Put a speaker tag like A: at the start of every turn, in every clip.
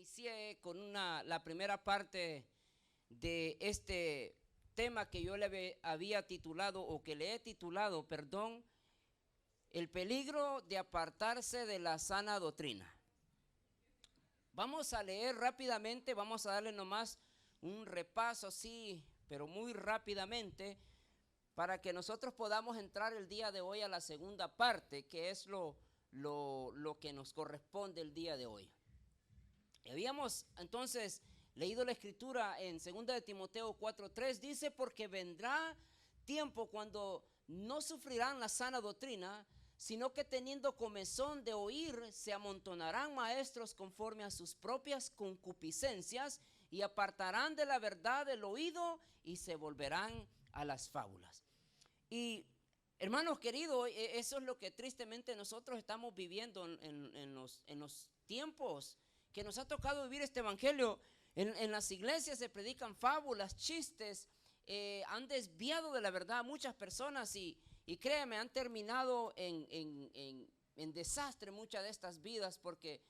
A: inicié con la primera parte de este tema que yo le había titulado, o que le he titulado, perdón, el peligro de apartarse de la sana doctrina. Vamos a leer rápidamente, vamos a darle nomás un repaso así, pero muy rápidamente, para que nosotros podamos entrar el día de hoy a la segunda parte, que es lo que nos corresponde el día de hoy. Habíamos entonces leído la escritura en 2 de Timoteo 4:3, dice: porque vendrá tiempo cuando no sufrirán la sana doctrina, sino que teniendo comezón de oír, se amontonarán maestros conforme a sus propias concupiscencias, y apartarán de la verdad el oído y se volverán a las fábulas. Y hermanos queridos, eso es lo que tristemente nosotros estamos viviendo en los tiempos que nos ha tocado vivir este evangelio. En las iglesias se predican fábulas, chistes, han desviado de la verdad a muchas personas y créeme, han terminado en desastre muchas de estas vidas, porque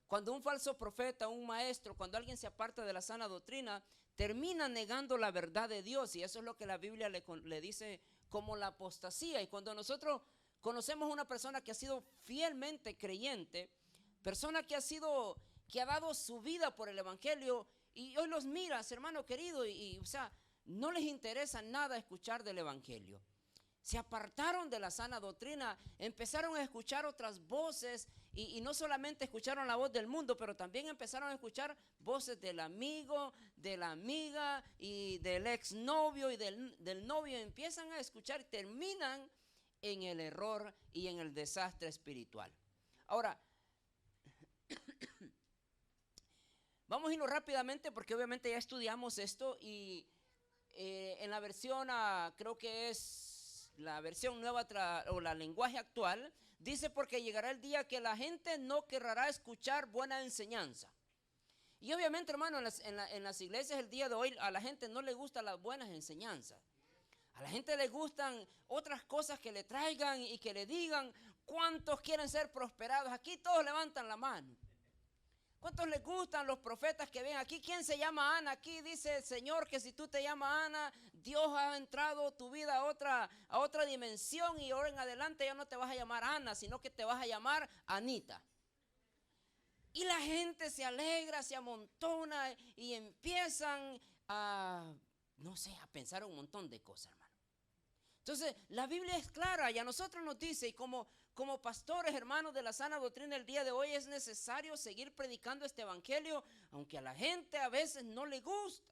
A: cuando un falso profeta, un maestro, cuando alguien se aparta de la sana doctrina, termina negando la verdad de Dios, y eso es lo que la Biblia le dice como la apostasía. Y cuando nosotros conocemos a una persona que ha sido fielmente creyente, persona que ha dado su vida por el evangelio, y hoy los miras, hermano querido, o sea, no les interesa nada escuchar del evangelio. Se apartaron de la sana doctrina, empezaron a escuchar otras voces, y no solamente escucharon la voz del mundo, pero también empezaron a escuchar voces del amigo, de la amiga y del exnovio y del novio. Empiezan a escuchar y terminan en el error y en el desastre espiritual. Ahora, vamos a irnos rápidamente porque obviamente ya estudiamos esto, y en la versión, creo que es la versión nueva o la lenguaje actual, dice: porque llegará el día que la gente no querrá escuchar buena enseñanza. Y obviamente, hermano, en las iglesias el día de hoy a la gente no le gustan las buenas enseñanzas. A la gente le gustan otras cosas que le traigan y que le digan. ¿Cuántos quieren ser prosperados? Aquí todos levantan la mano. ¿Cuántos les gustan los profetas que ven aquí? ¿Quién se llama Ana? Aquí dice el Señor que si tú te llamas Ana, Dios ha entrado tu vida a otra dimensión, y ahora en adelante ya no te vas a llamar Ana, sino que te vas a llamar Anita. Y la gente se alegra, se amontona y empiezan a pensar un montón de cosas, hermano. Entonces, la Biblia es clara y a nosotros nos dice, y como pastores, hermanos de la sana doctrina, el día de hoy es necesario seguir predicando este evangelio, aunque a la gente a veces no le gusta,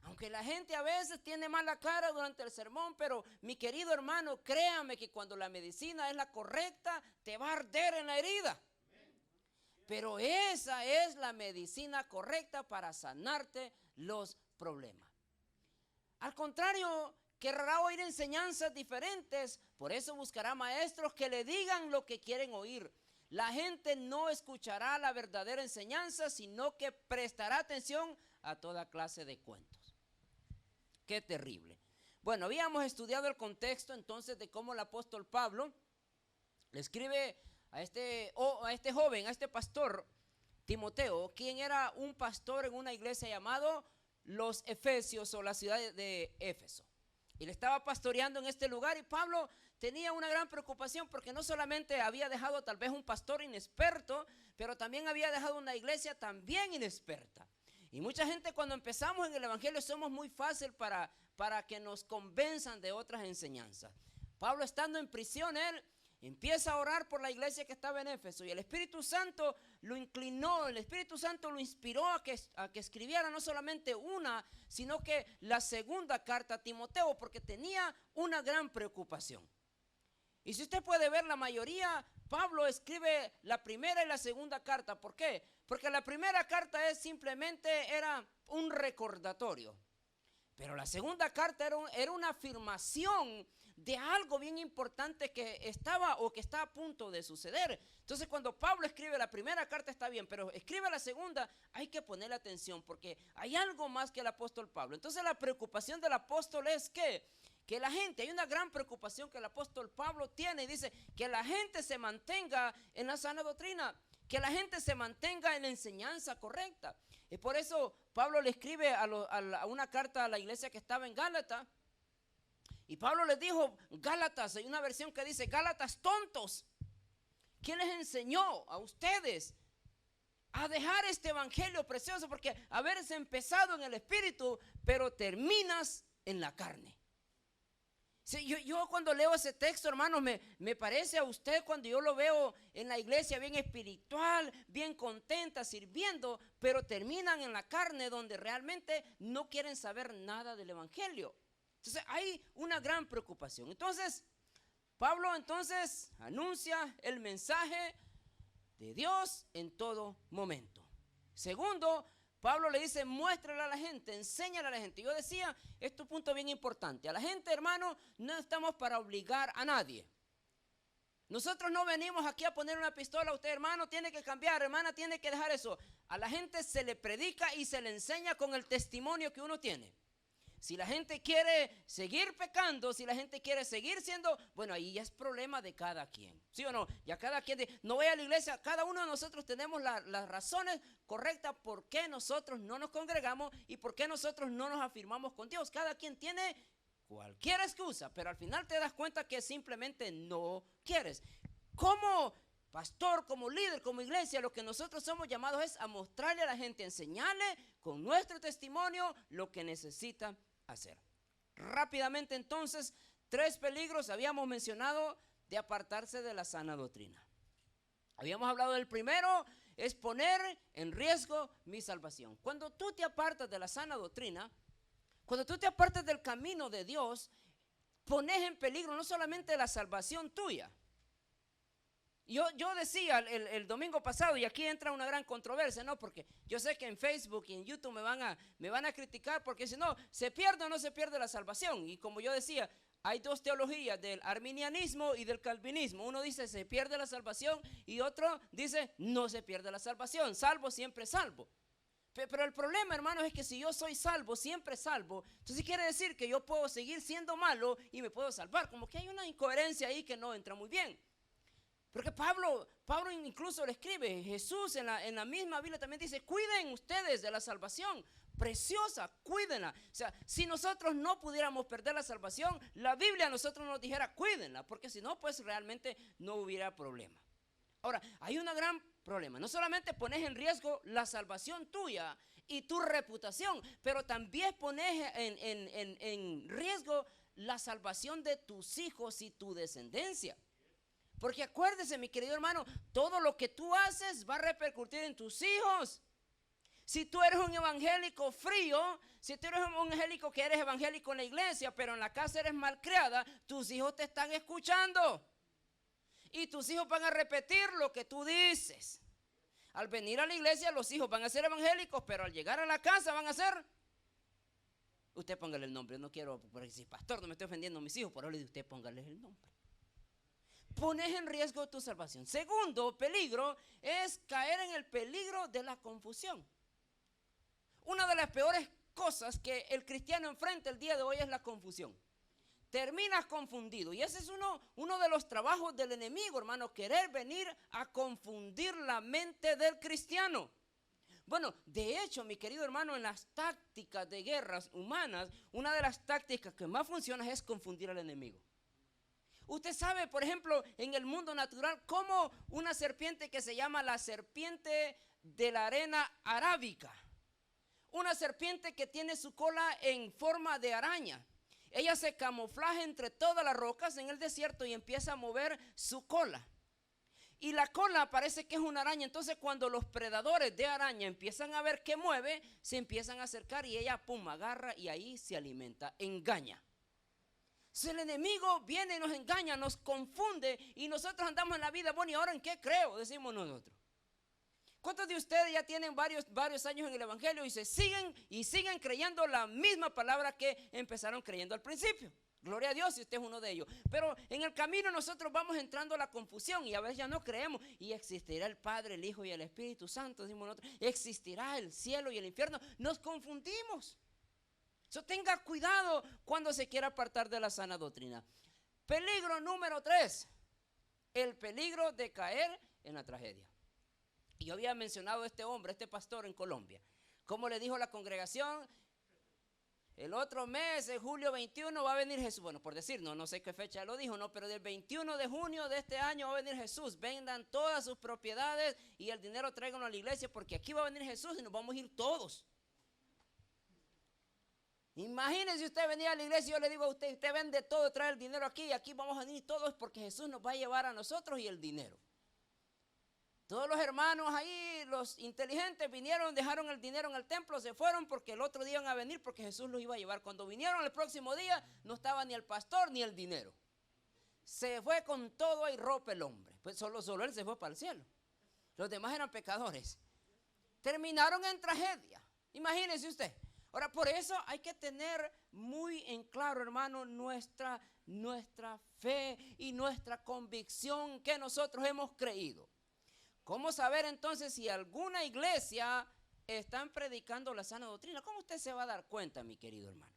A: aunque la gente a veces tiene mala cara durante el sermón. Pero mi querido hermano, créame que cuando la medicina es la correcta, te va a arder en la herida. Pero esa es la medicina correcta para sanarte los problemas. Al contrario, querrá oír enseñanzas diferentes, por eso buscará maestros que le digan lo que quieren oír. La gente no escuchará la verdadera enseñanza, sino que prestará atención a toda clase de cuentos. Qué terrible. Bueno, habíamos estudiado el contexto entonces de cómo el apóstol Pablo le escribe a este joven, a este pastor Timoteo, quien era un pastor en una iglesia llamado los Efesios, o la ciudad de Éfeso. Y le estaba pastoreando en este lugar, y Pablo tenía una gran preocupación porque no solamente había dejado tal vez un pastor inexperto, pero también había dejado una iglesia también inexperta. Y mucha gente, cuando empezamos en el evangelio, somos muy fácil para que nos convenzan de otras enseñanzas. Pablo, estando en prisión, él empieza a orar por la iglesia que estaba en Éfeso, y el Espíritu Santo lo inclinó, el Espíritu Santo lo inspiró a que escribiera no solamente una, sino que la segunda carta a Timoteo, porque tenía una gran preocupación. Y si usted puede ver, la mayoría, Pablo escribe la primera y la segunda carta. ¿Por qué? Porque la primera carta era un recordatorio. Pero la segunda carta era una afirmación de algo bien importante que estaba o que está a punto de suceder. Entonces, cuando Pablo escribe la primera carta está bien, pero escribe la segunda, hay que ponerle atención porque hay algo más que el apóstol Pablo. Entonces, la preocupación del apóstol es que la gente, hay una gran preocupación que el apóstol Pablo tiene, y dice que la gente se mantenga en la sana doctrina, que la gente se mantenga en la enseñanza correcta. Y por eso Pablo le escribe a una carta a la iglesia que estaba en Gálatas. Y Pablo les dijo, Gálatas, hay una versión que dice, Gálatas tontos, ¿quién les enseñó a ustedes a dejar este evangelio precioso? Porque haberse empezado en el espíritu, pero terminas en la carne. Sí, yo cuando leo ese texto, hermanos, me parece a usted cuando yo lo veo en la iglesia bien espiritual, bien contenta, sirviendo, pero terminan en la carne donde realmente no quieren saber nada del evangelio. Entonces hay una gran preocupación. Entonces, Pablo entonces anuncia el mensaje de Dios en todo momento. Segundo, Pablo le dice, muéstrale a la gente, enséñale a la gente. Yo decía, este punto bien importante. A la gente, hermano, no estamos para obligar a nadie. Nosotros no venimos aquí a poner una pistola a usted, hermano, tiene que cambiar, hermana, tiene que dejar eso. A la gente se le predica y se le enseña con el testimonio que uno tiene. Si la gente quiere seguir pecando, si la gente quiere seguir siendo, bueno, ahí ya es problema de cada quien, ¿sí o no? Ya cada quien, no vaya a la iglesia, cada uno de nosotros tenemos las razones correctas por qué nosotros no nos congregamos y por qué nosotros no nos afirmamos con Dios. Cada quien tiene cualquier excusa, pero al final te das cuenta que simplemente no quieres. Como pastor, como líder, como iglesia, lo que nosotros somos llamados es a mostrarle a la gente, enseñarle con nuestro testimonio lo que necesita hacer. Rápidamente entonces, 3 peligros habíamos mencionado de apartarse de la sana doctrina. Habíamos hablado del primero, es poner en riesgo mi salvación. Cuando tú te apartas de la sana doctrina, cuando tú te apartas del camino de Dios, pones en peligro no solamente la salvación tuya. Yo decía el domingo pasado, y aquí entra una gran controversia, ¿no? Porque yo sé que en Facebook y en YouTube me van a criticar, porque si no, se pierde o no se pierde la salvación. Y como yo decía, hay 2 teologías, del arminianismo y del calvinismo. Uno dice se pierde la salvación y otro dice no se pierde la salvación, salvo siempre salvo. Pero el problema, hermanos, es que si yo soy salvo, siempre salvo, entonces quiere decir que yo puedo seguir siendo malo y me puedo salvar. Como que hay una incoherencia ahí que no entra muy bien. Porque Pablo incluso le escribe, Jesús en la misma Biblia también dice, cuiden ustedes de la salvación preciosa, cuídenla. O sea, si nosotros no pudiéramos perder la salvación, la Biblia a nosotros nos dijera, cuídenla, porque si no, pues realmente no hubiera problema. Ahora, hay un gran problema. No solamente pones en riesgo la salvación tuya y tu reputación, pero también pones en riesgo la salvación de tus hijos y tu descendencia. Porque acuérdese, mi querido hermano, todo lo que tú haces va a repercutir en tus hijos. Si tú eres un evangélico frío, si tú eres un evangélico que eres evangélico en la iglesia, pero en la casa eres malcriada, tus hijos te están escuchando. Y tus hijos van a repetir lo que tú dices. Al venir a la iglesia, los hijos van a ser evangélicos, pero al llegar a la casa van a ser... Usted póngale el nombre, no quiero, porque si pastor, no me estoy ofendiendo a mis hijos, por eso le digo, usted póngales el nombre. Pones en riesgo tu salvación. Segundo peligro es caer en el peligro de la confusión. Una de las peores cosas que el cristiano enfrenta el día de hoy es la confusión. Terminas confundido y ese es uno de los trabajos del enemigo, hermano, querer venir a confundir la mente del cristiano. Bueno, de hecho, mi querido hermano, en las tácticas de guerras humanas, una de las tácticas que más funciona es confundir al enemigo. Usted sabe, por ejemplo, en el mundo natural, cómo una serpiente que se llama la serpiente de la arena arábica, una serpiente que tiene su cola en forma de araña, ella se camuflaja entre todas las rocas en el desierto y empieza a mover su cola. Y la cola parece que es una araña. Entonces cuando los predadores de araña empiezan a ver que mueve, se empiezan a acercar y ella pum, agarra y ahí se alimenta, engaña. Si el enemigo viene y nos engaña, nos confunde y nosotros andamos en la vida, bueno, ¿y ahora en qué creo? Decimos nosotros. ¿Cuántos de ustedes ya tienen varios años en el evangelio y siguen creyendo la misma palabra que empezaron creyendo al principio? Gloria a Dios si usted es uno de ellos. Pero en el camino nosotros vamos entrando a la confusión y a veces ya no creemos. Y existirá el Padre, el Hijo y el Espíritu Santo, decimos nosotros. Existirá el cielo y el infierno. Nos confundimos. Tenga cuidado cuando se quiera apartar de la sana doctrina. Peligro número 3, el peligro de caer en la tragedia. Y yo había mencionado a este hombre, este pastor en Colombia. ¿Cómo le dijo a la congregación? El otro mes, en julio 21, va a venir Jesús. Bueno, por decir, no sé qué fecha lo dijo, no, pero del 21 de junio de este año va a venir Jesús. Vendan todas sus propiedades y el dinero tráiganlo a la iglesia, porque aquí va a venir Jesús y nos vamos a ir todos. Imagínense usted venía a la iglesia y yo le digo a usted, usted vende todo, trae el dinero aquí y aquí vamos a venir todos porque Jesús nos va a llevar a nosotros y el dinero. Todos los hermanos ahí, los inteligentes, vinieron, dejaron el dinero en el templo, se fueron porque el otro día iban a venir porque Jesús los iba a llevar. Cuando vinieron el próximo día, no estaba ni el pastor ni el dinero. Se fue con todo y ropa el hombre. Pues solo él se fue para el cielo. Los demás eran pecadores. Terminaron en tragedia. Imagínense usted. Ahora, por eso hay que tener muy en claro, hermano, nuestra fe y nuestra convicción que nosotros hemos creído. ¿Cómo saber entonces si alguna iglesia están predicando la sana doctrina? ¿Cómo usted se va a dar cuenta, mi querido hermano?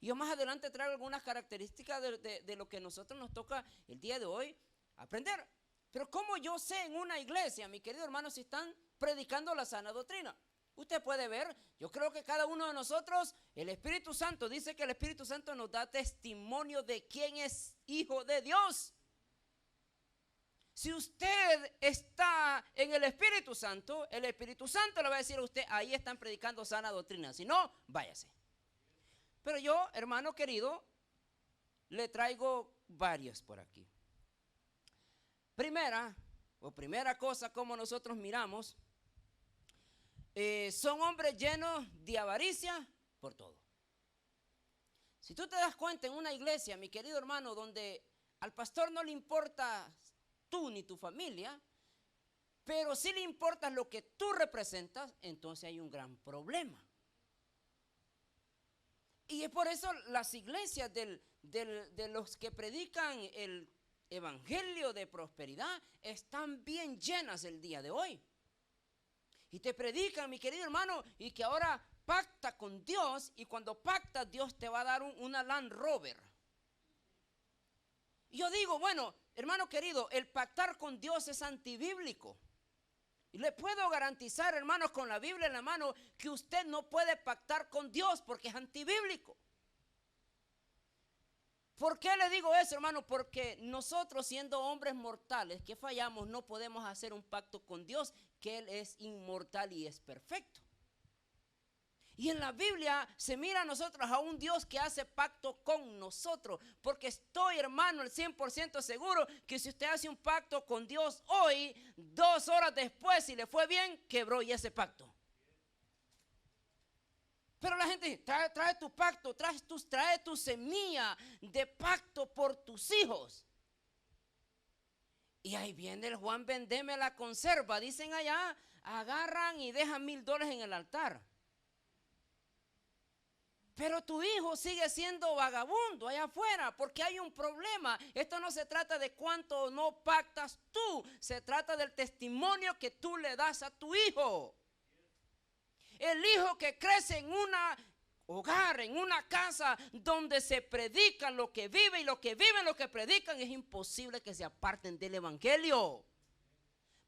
A: Yo más adelante traigo algunas características de lo que a nosotros nos toca el día de hoy aprender. Pero ¿cómo yo sé en una iglesia, mi querido hermano, si están predicando la sana doctrina? Usted puede ver, yo creo que cada uno de nosotros, el Espíritu Santo, dice que el Espíritu Santo nos da testimonio de quién es hijo de Dios. Si usted está en el Espíritu Santo le va a decir a usted, ahí están predicando sana doctrina. Si no, váyase. Pero yo, hermano querido, le traigo varios por aquí. Primera cosa como nosotros miramos, son hombres llenos de avaricia por todo. Si tú te das cuenta en una iglesia, mi querido hermano, donde al pastor no le importa tú ni tu familia, pero si le importa lo que tú representas, entonces hay un gran problema. Y es por eso las iglesias de los que predican el evangelio de prosperidad están bien llenas el día de hoy. Y te predican, mi querido hermano, y que ahora pacta con Dios, y cuando pacta Dios te va a dar una Land Rover. Y yo digo, bueno, hermano querido, el pactar con Dios es antibíblico. Y le puedo garantizar, hermanos, con la Biblia en la mano, que usted no puede pactar con Dios porque es antibíblico. ¿Por qué le digo eso, hermano? Porque nosotros, siendo hombres mortales que fallamos, no podemos hacer un pacto con Dios, que Él es inmortal y es perfecto. Y en la Biblia se mira a nosotros a un Dios que hace pacto con nosotros. Porque estoy, hermano, el 100% seguro que si usted hace un pacto con Dios hoy, 2 horas después, si le fue bien, quebró ya ese pacto. Pero la gente dice, trae tu pacto, trae tu semilla de pacto por tus hijos. Y ahí viene el Juan, vendeme la conserva. Dicen allá, agarran y dejan $1000 en el altar. Pero tu hijo sigue siendo vagabundo allá afuera porque hay un problema. Esto no se trata de cuánto no pactas tú. Se trata del testimonio que tú le das a tu hijo. El hijo que crece en un hogar, en una casa donde se predica lo que vive y lo que viven lo que predican, es imposible que se aparten del evangelio.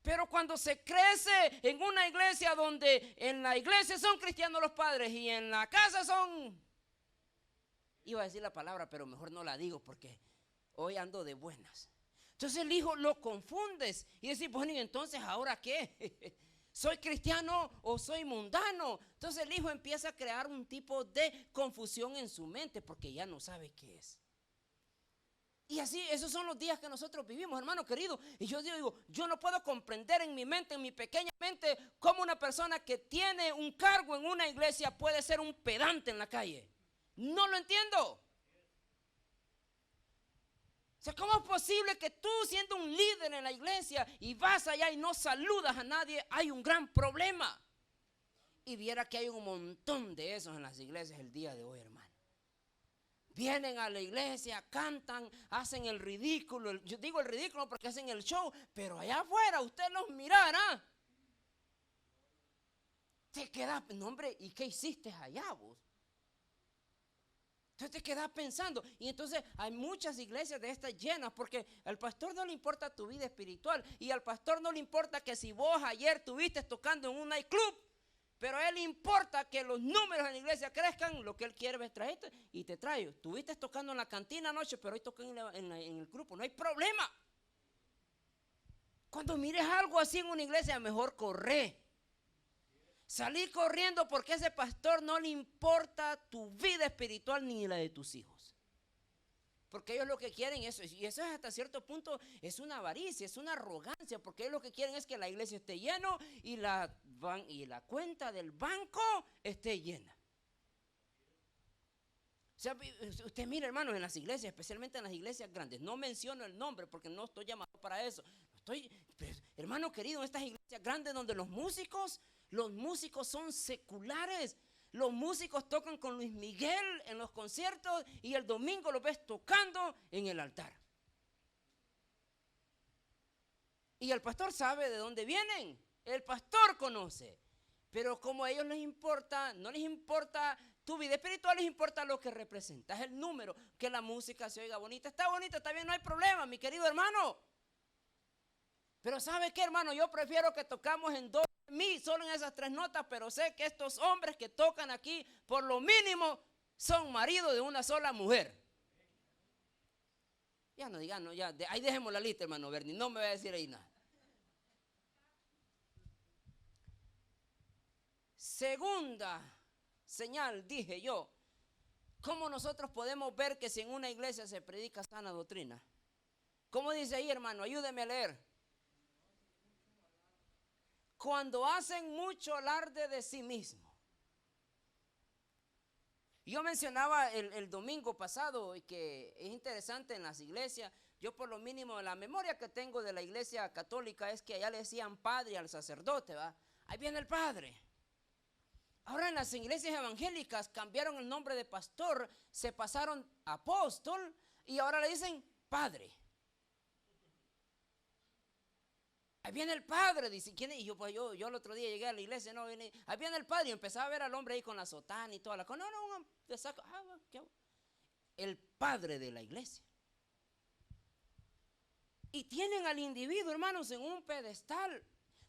A: Pero cuando se crece en una iglesia donde en la iglesia son cristianos los padres y en la casa son, iba a decir la palabra, pero mejor no la digo porque hoy ando de buenas. Entonces el hijo lo confundes y dices, bueno, ¿y entonces ahora qué? ¿Soy cristiano o soy mundano? Entonces el hijo empieza a crear un tipo de confusión en su mente porque ya no sabe qué es. Y así, esos son los días que nosotros vivimos, hermano querido. Y yo digo, yo no puedo comprender en mi mente, en mi pequeña mente, cómo una persona que tiene un cargo en una iglesia puede ser un pedante en la calle. No lo entiendo. O sea, ¿cómo es posible que tú, siendo un líder en la iglesia y vas allá y no saludas a nadie? Hay un gran problema. Y viera que hay un montón de esos en las iglesias el día de hoy, hermano. Vienen a la iglesia, cantan, hacen el ridículo. Yo digo el ridículo porque hacen el show, pero allá afuera usted los mirará. Te queda, no hombre, ¿y qué hiciste allá vos? Entonces te quedas pensando, y entonces hay muchas iglesias de estas llenas, porque al pastor no le importa tu vida espiritual, y al pastor no le importa que si vos ayer estuviste tocando en un nightclub, pero a él le importa que los números en la iglesia crezcan. Lo que él quiere es traerte y te trae. Estuviste tocando en la cantina anoche, pero hoy toqué en el grupo, no hay problema. Cuando mires algo así en una iglesia, mejor corre. Salir corriendo, porque a ese pastor no le importa tu vida espiritual ni la de tus hijos. Porque ellos lo que quieren es, y eso es hasta cierto punto, es una avaricia, es una arrogancia, porque ellos lo que quieren es que la iglesia esté llena y la cuenta del banco esté llena. O sea, usted mira, hermanos, en las iglesias, especialmente en las iglesias grandes, no menciono el nombre porque no estoy llamado para eso. Pero, hermano querido, en estas iglesias grandes donde los músicos son seculares. Los músicos tocan con Luis Miguel en los conciertos y el domingo los ves tocando en el altar. Y el pastor sabe de dónde vienen. El pastor conoce. Pero como a ellos les importa, no les importa tu vida espiritual, les importa lo que representas, el número, que la música se oiga bonita. Está bonita, está bien, no hay problema, mi querido hermano. Pero ¿sabe qué, hermano? Yo prefiero que tocamos en do, mi, solo en esas 3 notas, pero sé que estos hombres que tocan aquí, por lo mínimo, son maridos de una sola mujer. Ya no digan, no, ya, ahí dejemos la lista, hermano Bernie, no me va a decir ahí nada. Segunda señal, dije yo, ¿cómo nosotros podemos ver que si en una iglesia se predica sana doctrina? ¿Cómo dice ahí, hermano? Ayúdeme a leer. Cuando hacen mucho alarde de sí mismo. Yo mencionaba el domingo pasado y que es interesante en las iglesias. Yo por lo mínimo la memoria que tengo de la iglesia católica es que allá le decían padre al sacerdote, ¿va? Ahí viene el padre. Ahora en las iglesias evangélicas cambiaron el nombre de pastor, se pasaron a apóstol y ahora le dicen padre. Ahí viene el padre, dice, ¿quién es? Y yo el otro día llegué a la iglesia, no, ahí viene el padre y empezaba a ver al hombre ahí con la sotana y toda la cosa. No, le saco, el padre de la iglesia. Y tienen al individuo, hermanos, en un pedestal.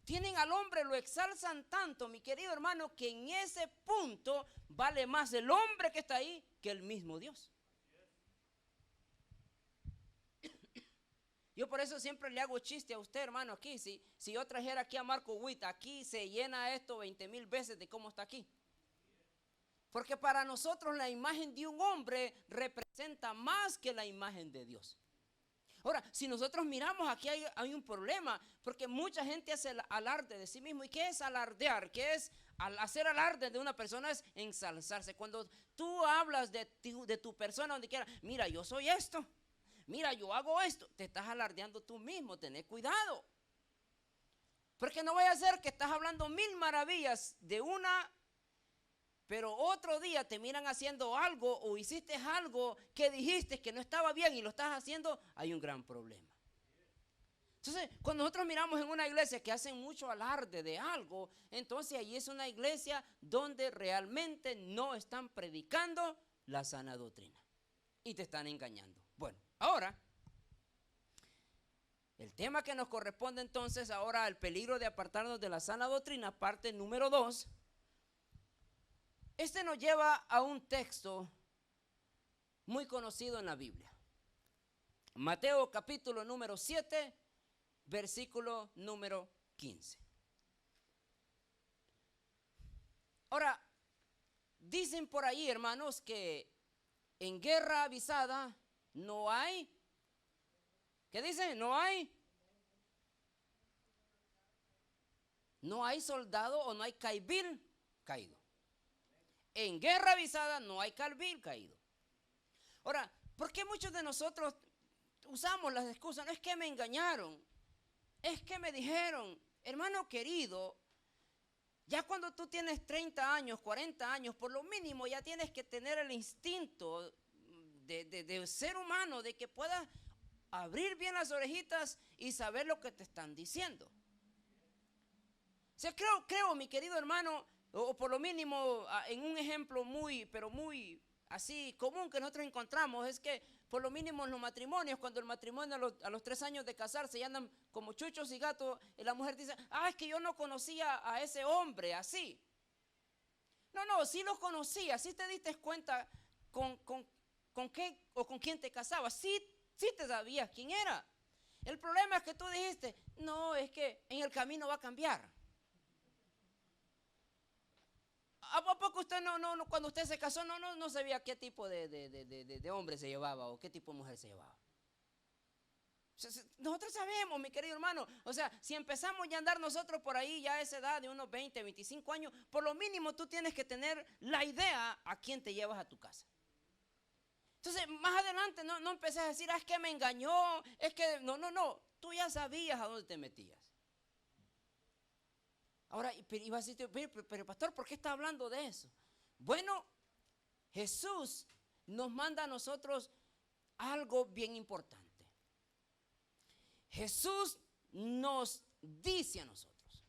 A: Tienen al hombre, lo exalzan tanto, mi querido hermano, que en ese punto vale más el hombre que está ahí que el mismo Dios. Yo por eso siempre le hago chiste a usted, hermano, aquí. Si yo trajera aquí a Marco Witt, aquí se llena esto 20,000 veces de cómo está aquí. Porque para nosotros la imagen de un hombre representa más que la imagen de Dios. Ahora, si nosotros miramos, aquí hay un problema, porque mucha gente hace alarde de sí mismo. ¿Y qué es alardear? ¿Qué es hacer alarde de una persona? Es ensalzarse. Cuando tú hablas de tu persona donde quiera, mira, yo soy esto. Mira, yo hago esto, te estás alardeando tú mismo, tenés cuidado. Porque no vaya a ser que estás hablando 1000 maravillas de una, pero otro día te miran haciendo algo o hiciste algo que dijiste que no estaba bien y lo estás haciendo, hay un gran problema. Entonces, cuando nosotros miramos en una iglesia que hacen mucho alarde de algo, entonces ahí es una iglesia donde realmente no están predicando la sana doctrina y te están engañando. Bueno, ahora, el tema que nos corresponde entonces ahora, el peligro de apartarnos de la sana doctrina, parte número 2. Este nos lleva a un texto muy conocido en la Biblia. Mateo capítulo número 7, versículo número 15. Ahora, dicen por ahí, hermanos, que en guerra avisada no hay, ¿qué dice? No hay soldado o no hay caibil caído. En guerra avisada no hay caibil caído. Ahora, ¿por qué muchos de nosotros usamos las excusas? No es que me engañaron, es que me dijeron, hermano querido, ya cuando tú tienes 30 años, 40 años, por lo mínimo ya tienes que tener el instinto de ser humano, de que puedas abrir bien las orejitas y saber lo que te están diciendo. O sea, creo, mi querido hermano, o por lo mínimo en un ejemplo muy, pero muy así común que nosotros encontramos es que por lo mínimo en los matrimonios, cuando el matrimonio a los 3 años de casarse ya andan como chuchos y gatos, y la mujer dice, es que yo no conocía a ese hombre así. No, sí lo conocía, sí te diste cuenta con qué o con quién te casabas, sí te sabías quién era. El problema es que tú dijiste, no, es que en el camino va a cambiar. ¿A poco usted no, cuando usted se casó, no sabía qué tipo de hombre se llevaba o qué tipo de mujer se llevaba? Nosotros sabemos, mi querido hermano. O sea, si empezamos ya a andar nosotros por ahí ya a esa edad de unos 20, 25 años, por lo mínimo tú tienes que tener la idea a quién te llevas a tu casa. Entonces, más adelante no empecé a decir, es que me engañó, es que no, tú ya sabías a dónde te metías. Ahora, iba a decir, pero pastor, ¿por qué está hablando de eso? Bueno, Jesús nos manda a nosotros algo bien importante. Jesús nos dice a nosotros,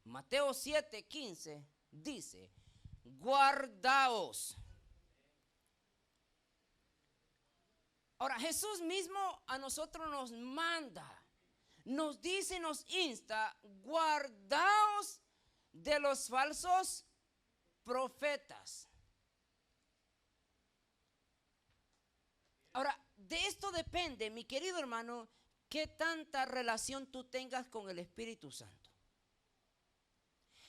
A: Mateo 7:15 dice, guardaos. Ahora, Jesús mismo a nosotros nos manda, nos dice y nos insta, guardaos de los falsos profetas. Ahora, de esto depende, mi querido hermano, qué tanta relación tú tengas con el Espíritu Santo.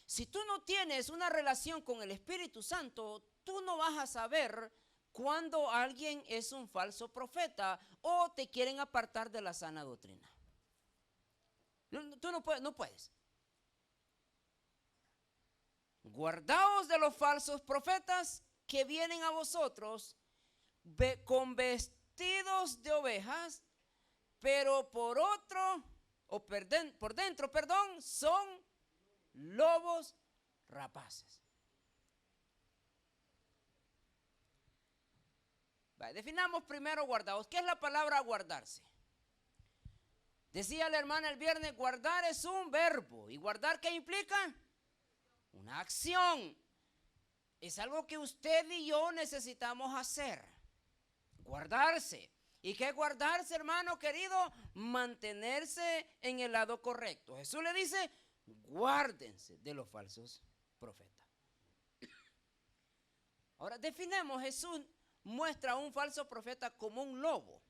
A: Si tú no tienes una relación con el Espíritu Santo, tú no vas a saber cuando alguien es un falso profeta o te quieren apartar de la sana doctrina. Tú no puedes. Guardaos de los falsos profetas que vienen a vosotros con vestidos de ovejas, pero por dentro, son lobos rapaces. Definamos primero guardados. ¿Qué es la palabra guardarse? Decía la hermana el viernes, guardar es un verbo. ¿Y guardar qué implica? Una acción. Es algo que usted y yo necesitamos hacer. Guardarse. ¿Y qué es guardarse, hermano querido? Mantenerse en el lado correcto. Jesús le dice, guárdense de los falsos profetas. Ahora definemos, Jesús muestra a un falso profeta como un lobo.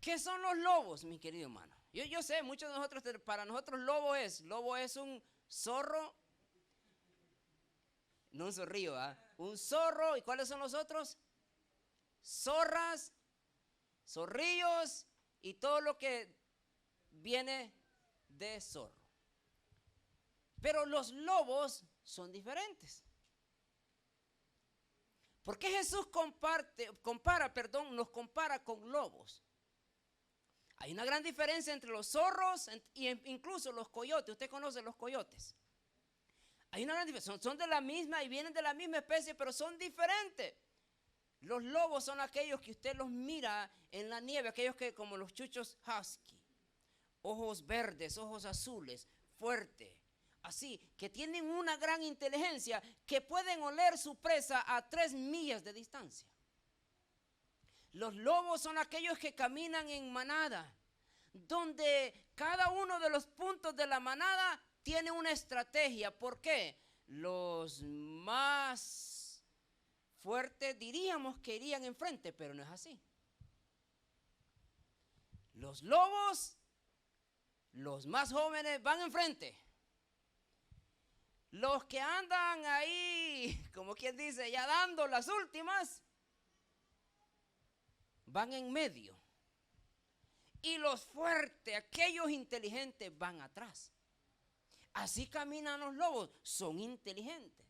A: ¿Qué son los lobos, mi querido hermano? Yo sé, muchos de nosotros, para nosotros lobo es un zorro, no un zorrillo, un zorro. ¿Y cuáles son los otros? Zorras, zorrillos y todo lo que viene de zorro. Pero los lobos son diferentes. ¿Por qué Jesús nos compara con lobos? Hay una gran diferencia entre los zorros e incluso los coyotes. Usted conoce los coyotes. Hay una gran diferencia. Son de la misma y vienen de la misma especie, pero son diferentes. Los lobos son aquellos que usted los mira en la nieve, aquellos que como los chuchos husky, ojos verdes, ojos azules, fuerte, así, que tienen una gran inteligencia, que pueden oler su presa a 3 millas de distancia. Los lobos son aquellos que caminan en manada, donde cada uno de los puntos de la manada tiene una estrategia. ¿Por qué? Los más fuertes diríamos que irían enfrente, pero no es así. Los lobos, los más jóvenes van enfrente. Los que andan ahí, como quien dice, ya dando las últimas, van en medio. Y los fuertes, aquellos inteligentes, van atrás. Así caminan los lobos, son inteligentes.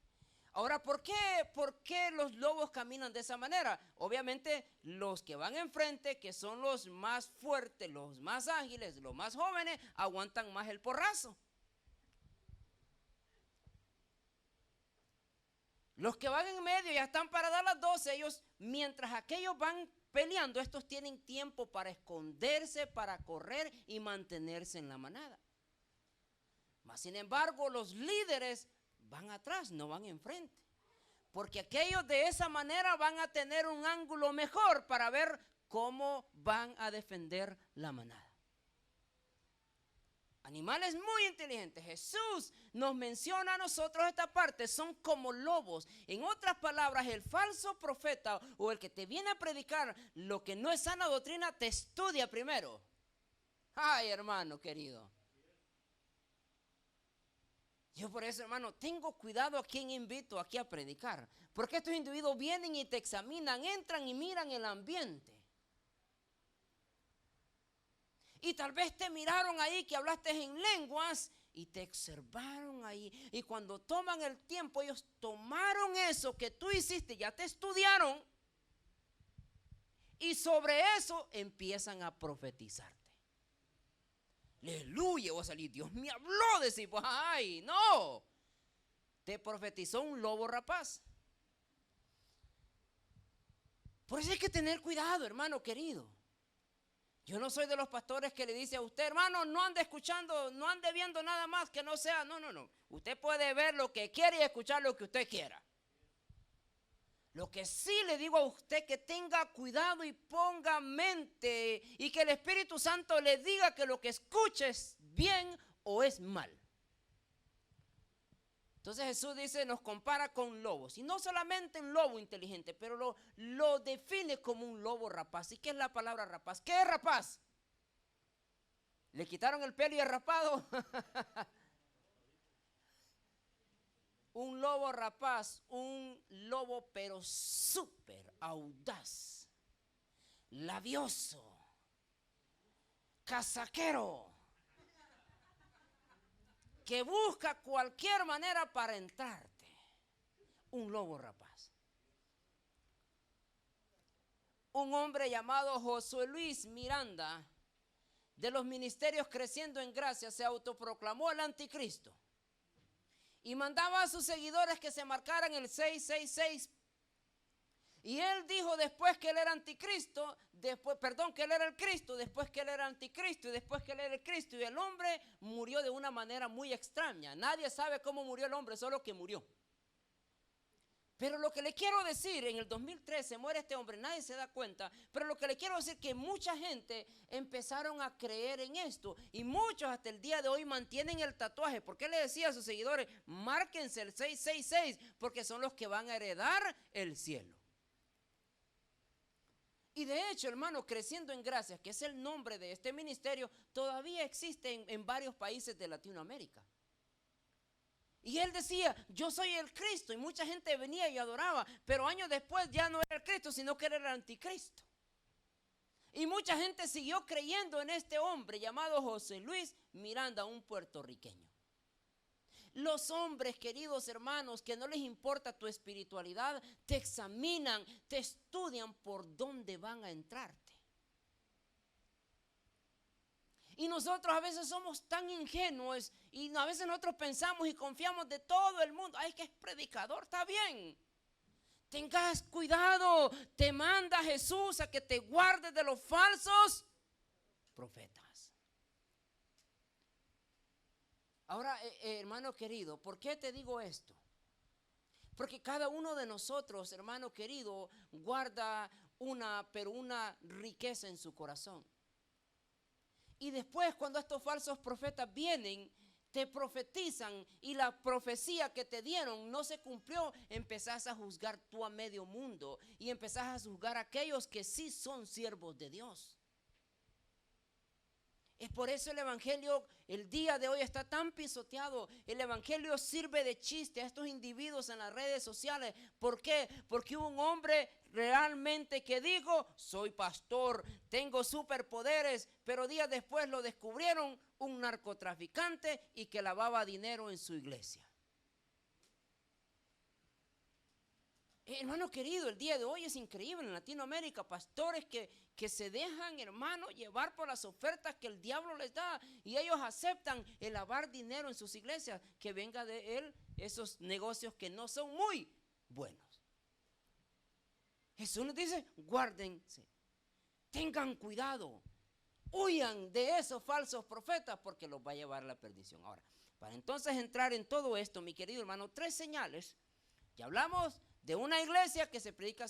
A: Ahora, ¿por qué los lobos caminan de esa manera? Obviamente, los que van enfrente, que son los más fuertes, los más ágiles, los más jóvenes, aguantan más el porrazo. Los que van en medio ya están para dar las 12, ellos, mientras aquellos van peleando, estos tienen tiempo para esconderse, para correr y mantenerse en la manada. Mas, sin embargo, los líderes van atrás, no van enfrente. Porque aquellos de esa manera van a tener un ángulo mejor para ver cómo van a defender la manada. Animales muy inteligentes. Jesús nos menciona a nosotros esta parte, son como lobos. En otras palabras, el falso profeta o el que te viene a predicar lo que no es sana doctrina, te estudia primero. Ay, hermano querido. Yo por eso, hermano, tengo cuidado a quien invito aquí a predicar. Porque estos individuos vienen y te examinan, entran y miran el ambiente. Y tal vez te miraron ahí que hablaste en lenguas y te observaron ahí. Y cuando toman el tiempo, ellos tomaron eso que tú hiciste, ya te estudiaron. Y sobre eso empiezan a profetizarte. Aleluya, va a salir, Dios me habló de sí. Pues, ay, no. Te profetizó un lobo rapaz. Por eso hay que tener cuidado, hermano querido. Yo no soy de los pastores que le dice a usted, hermano, no ande escuchando, no ande viendo nada más que no sea. No. Usted puede ver lo que quiere y escuchar lo que usted quiera. Lo que sí le digo a usted, que tenga cuidado y ponga mente y que el Espíritu Santo le diga que lo que escuche es bien o es mal. Entonces Jesús dice, nos compara con lobos. Y no solamente un lobo inteligente, pero lo define como un lobo rapaz. ¿Y qué es la palabra rapaz? ¿Qué es rapaz? ¿Le quitaron el pelo y es rapado? Un lobo rapaz, un lobo pero súper audaz, labioso, casaquero, que busca cualquier manera para entrarte. Un lobo rapaz. Un hombre llamado Josué Luis Miranda, de los ministerios Creciendo en Gracia, se autoproclamó el anticristo y mandaba a sus seguidores que se marcaran el 666. Y él dijo después que él era anticristo, que él era el Cristo, después que él era anticristo y después que él era el Cristo. Y el hombre murió de una manera muy extraña. Nadie sabe cómo murió el hombre, solo que murió. Pero lo que le quiero decir, en el 2013 muere este hombre, nadie se da cuenta. Pero lo que le quiero decir es que mucha gente empezaron a creer en esto. Y muchos hasta el día de hoy mantienen el tatuaje. Porque él le decía a sus seguidores, márquense el 666, porque son los que van a heredar el cielo. Y de hecho, hermano, Creciendo en Gracia, que es el nombre de este ministerio, todavía existe en varios países de Latinoamérica. Y él decía, yo soy el Cristo, y mucha gente venía y adoraba, pero años después ya no era el Cristo, sino que era el anticristo. Y mucha gente siguió creyendo en este hombre llamado José Luis Miranda, un puertorriqueño. Los hombres, queridos hermanos, que no les importa tu espiritualidad, te examinan, te estudian por dónde van a entrarte. Y nosotros a veces somos tan ingenuos y a veces nosotros pensamos y confiamos de todo el mundo. Ay, que es predicador, está bien. Tengas cuidado, te manda Jesús a que te guardes de los falsos profetas. Ahora, hermano querido, ¿por qué te digo esto? Porque cada uno de nosotros, hermano querido, guarda una riqueza en su corazón. Y después, cuando estos falsos profetas vienen, te profetizan y la profecía que te dieron no se cumplió, empezás a juzgar tú a medio mundo y empezás a juzgar a aquellos que sí son siervos de Dios. Es por eso el evangelio el día de hoy está tan pisoteado. El evangelio sirve de chiste a estos individuos en las redes sociales. ¿Por qué? Porque hubo un hombre realmente que dijo, soy pastor, tengo superpoderes, pero días después lo descubrieron un narcotraficante y que lavaba dinero en su iglesia. Hermano querido, el día de hoy es increíble en Latinoamérica, pastores que se dejan, hermano, llevar por las ofertas que el diablo les da y ellos aceptan el lavar dinero en sus iglesias, que venga de él esos negocios que no son muy buenos. Jesús nos dice, guárdense, tengan cuidado, huyan de esos falsos profetas porque los va a llevar a la perdición. Ahora, para entonces entrar en todo esto, mi querido hermano, 3 señales. Ya hablamos de una iglesia que se predica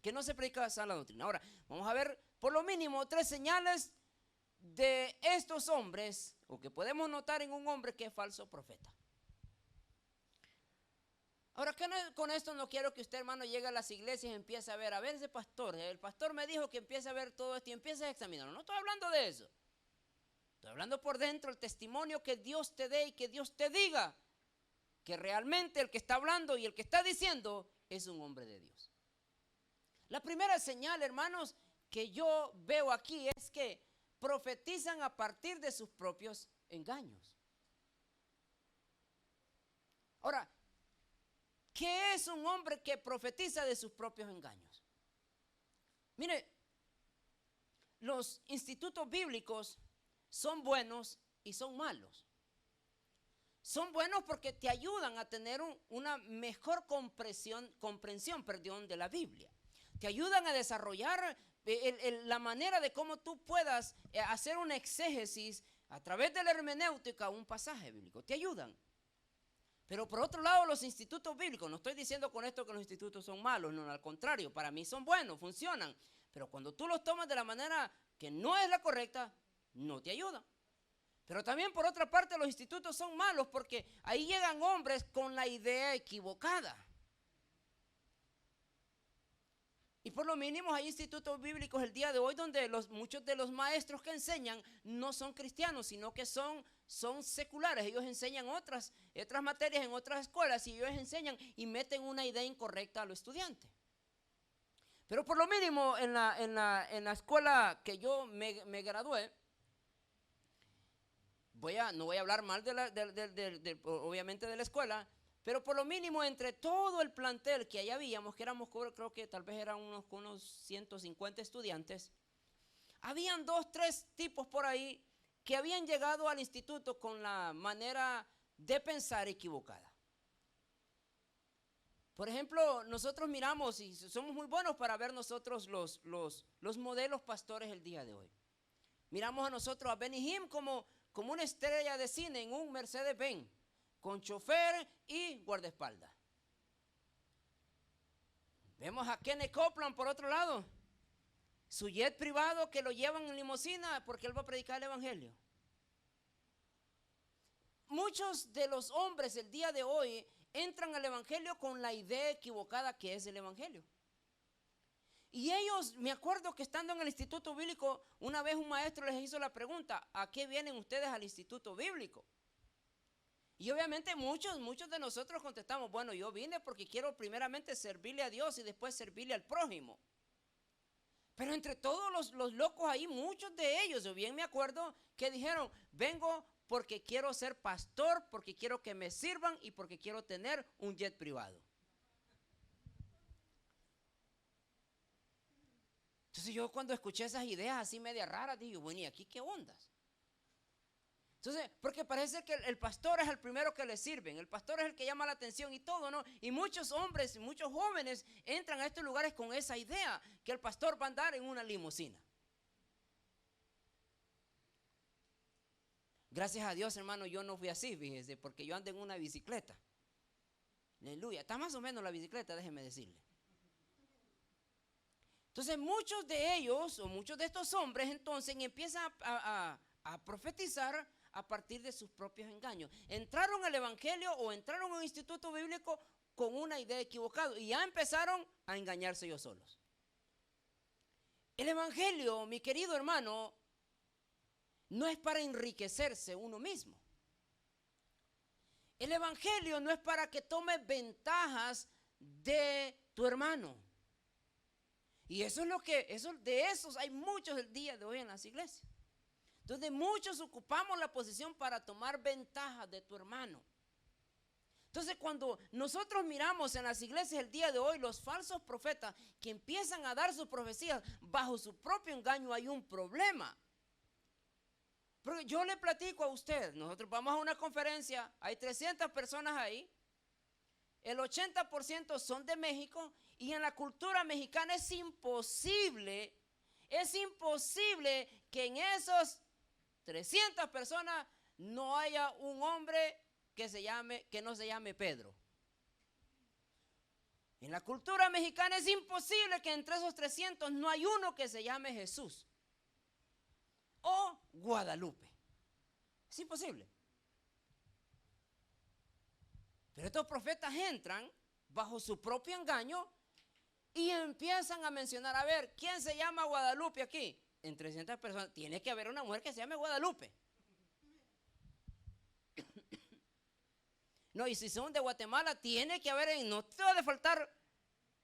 A: que no se predica sana doctrina. Ahora, vamos a ver por lo mínimo 3 señales de estos hombres, o que podemos notar en un hombre que es falso profeta. Ahora, con esto no quiero que usted, hermano, llegue a las iglesias y empiece a ver ese pastor, el pastor me dijo que empiece a ver todo esto y empiece a examinarlo. No estoy hablando de eso. Estoy hablando por dentro, el testimonio que Dios te dé y que Dios te diga que realmente el que está hablando y el que está diciendo es un hombre de Dios. La primera señal, hermanos, que yo veo aquí es que profetizan a partir de sus propios engaños. Ahora, ¿qué es un hombre que profetiza de sus propios engaños? Mire, los institutos bíblicos son buenos y son malos. Son buenos porque te ayudan a tener una mejor comprensión de la Biblia. Te ayudan a desarrollar la manera de cómo tú puedas hacer una exégesis a través de la hermenéutica un pasaje bíblico. Te ayudan. Pero por otro lado, los institutos bíblicos, no estoy diciendo con esto que los institutos son malos, no, al contrario, para mí son buenos, funcionan. Pero cuando tú los tomas de la manera que no es la correcta, no te ayudan. Pero también por otra parte los institutos son malos porque ahí llegan hombres con la idea equivocada. Y por lo mínimo hay institutos bíblicos el día de hoy donde muchos de los maestros que enseñan no son cristianos, sino que son seculares. Ellos enseñan otras materias en otras escuelas y ellos enseñan y meten una idea incorrecta a los estudiantes. Pero por lo mínimo en la escuela que yo me gradué, no voy a hablar mal obviamente de la escuela, pero por lo mínimo entre todo el plantel que ahí habíamos, que éramos, creo que tal vez eran unos 150 estudiantes, habían 2, 3 tipos por ahí que habían llegado al instituto con la manera de pensar equivocada. Por ejemplo, nosotros miramos y somos muy buenos para ver nosotros los modelos pastores el día de hoy. Miramos a nosotros a Benny Hinn como una estrella de cine en un Mercedes-Benz, con chofer y guardaespaldas. Vemos a Kenneth Copeland por otro lado, su jet privado que lo llevan en limusina porque él va a predicar el evangelio. Muchos de los hombres el día de hoy entran al evangelio con la idea equivocada que es el evangelio. Y ellos, me acuerdo que estando en el instituto bíblico, una vez un maestro les hizo la pregunta: ¿a qué vienen ustedes al instituto bíblico? Y obviamente muchos de nosotros contestamos: bueno, yo vine porque quiero primeramente servirle a Dios y después servirle al prójimo. Pero entre todos los locos ahí, muchos de ellos, yo bien me acuerdo que dijeron: vengo porque quiero ser pastor, porque quiero que me sirvan y porque quiero tener un jet privado. Entonces yo cuando escuché esas ideas así media raras, dije: bueno, ¿y aquí qué ondas? Entonces, porque parece que el pastor es el primero que le sirven, el pastor es el que llama la atención y todo, ¿no? Y muchos hombres, muchos jóvenes entran a estos lugares con esa idea, que el pastor va a andar en una limusina. Gracias a Dios, hermano, yo no fui así, fíjese, porque yo ando en una bicicleta. Aleluya, está más o menos la bicicleta, déjeme decirle. Entonces muchos de ellos, o muchos de estos hombres, entonces empiezan a profetizar a partir de sus propios engaños. Entraron al evangelio o entraron a un instituto bíblico con una idea equivocada y ya empezaron a engañarse ellos solos. El evangelio, mi querido hermano, no es para enriquecerse uno mismo. El evangelio no es para que tomes ventajas de tu hermano. Y eso es de esos hay muchos el día de hoy en las iglesias. Donde muchos ocupamos la posición para tomar ventaja de tu hermano. Entonces cuando nosotros miramos en las iglesias el día de hoy los falsos profetas que empiezan a dar sus profecías bajo su propio engaño, hay un problema. Porque yo le platico a usted, nosotros vamos a una conferencia, hay 300 personas ahí, el 80% son de México y en la cultura mexicana es imposible que en esos 300 personas no haya un hombre que no se llame Pedro. En la cultura mexicana es imposible que entre esos 300 no hay uno que se llame Jesús o Guadalupe. Es imposible. Pero estos profetas entran bajo su propio engaño y empiezan a mencionar, a ver, ¿quién se llama Guadalupe aquí? En 300 personas, tiene que haber una mujer que se llame Guadalupe. No, y si son de Guatemala, tiene que haber, no te va a faltar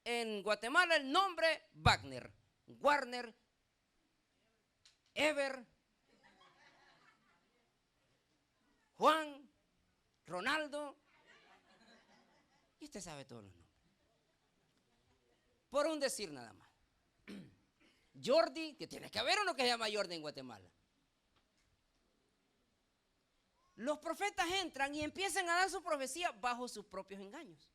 A: en Guatemala el nombre Wagner, Warner, Ever, Juan, Ronaldo. Y usted sabe todos los nombres. Por un decir nada más. Jordi, que tiene que haber uno que se llama Jordi en Guatemala. Los profetas entran y empiezan a dar su profecía bajo sus propios engaños.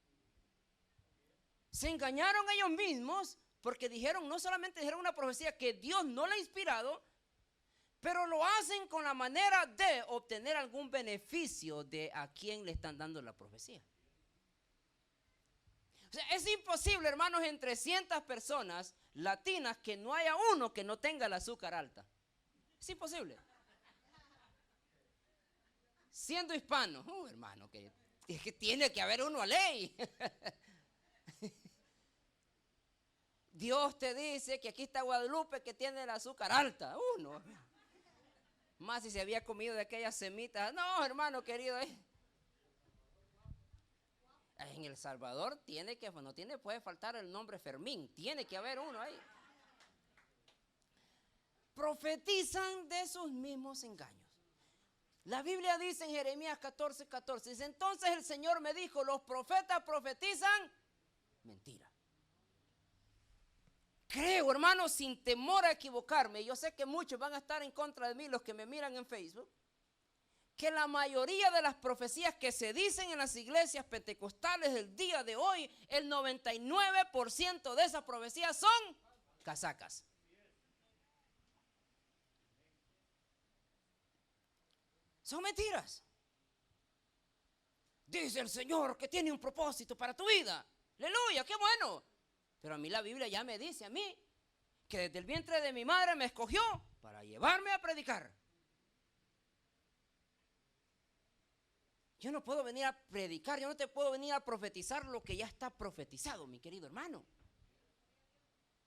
A: Se engañaron ellos mismos porque dijeron, no solamente dijeron una profecía que Dios no le ha inspirado, pero lo hacen con la manera de obtener algún beneficio de a quien le están dando la profecía. O sea, es imposible, hermanos, en 300 personas latinas que no haya uno que no tenga el azúcar alta. Es imposible. Siendo hispano, hermano, que tiene que haber uno a ley. Dios te dice que aquí está Guadalupe que tiene el azúcar alta. Uno. Más si se había comido de aquellas semitas. No, hermano querido. En El Salvador puede faltar el nombre Fermín. Tiene que haber uno ahí. Profetizan de sus mismos engaños. La Biblia dice en Jeremías 14:14, dice, entonces el Señor me dijo, los profetas profetizan mentira. Creo, hermano, sin temor a equivocarme, yo sé que muchos van a estar en contra de mí, los que me miran en Facebook, que la mayoría de las profecías que se dicen en las iglesias pentecostales del día de hoy, el 99% de esas profecías son casacas. Son mentiras. Dice el Señor que tiene un propósito para tu vida. Aleluya, qué bueno. Pero a mí la Biblia ya me dice a mí que desde el vientre de mi madre me escogió para llevarme a predicar. Yo no puedo venir a predicar, yo no te puedo venir a profetizar lo que ya está profetizado, mi querido hermano.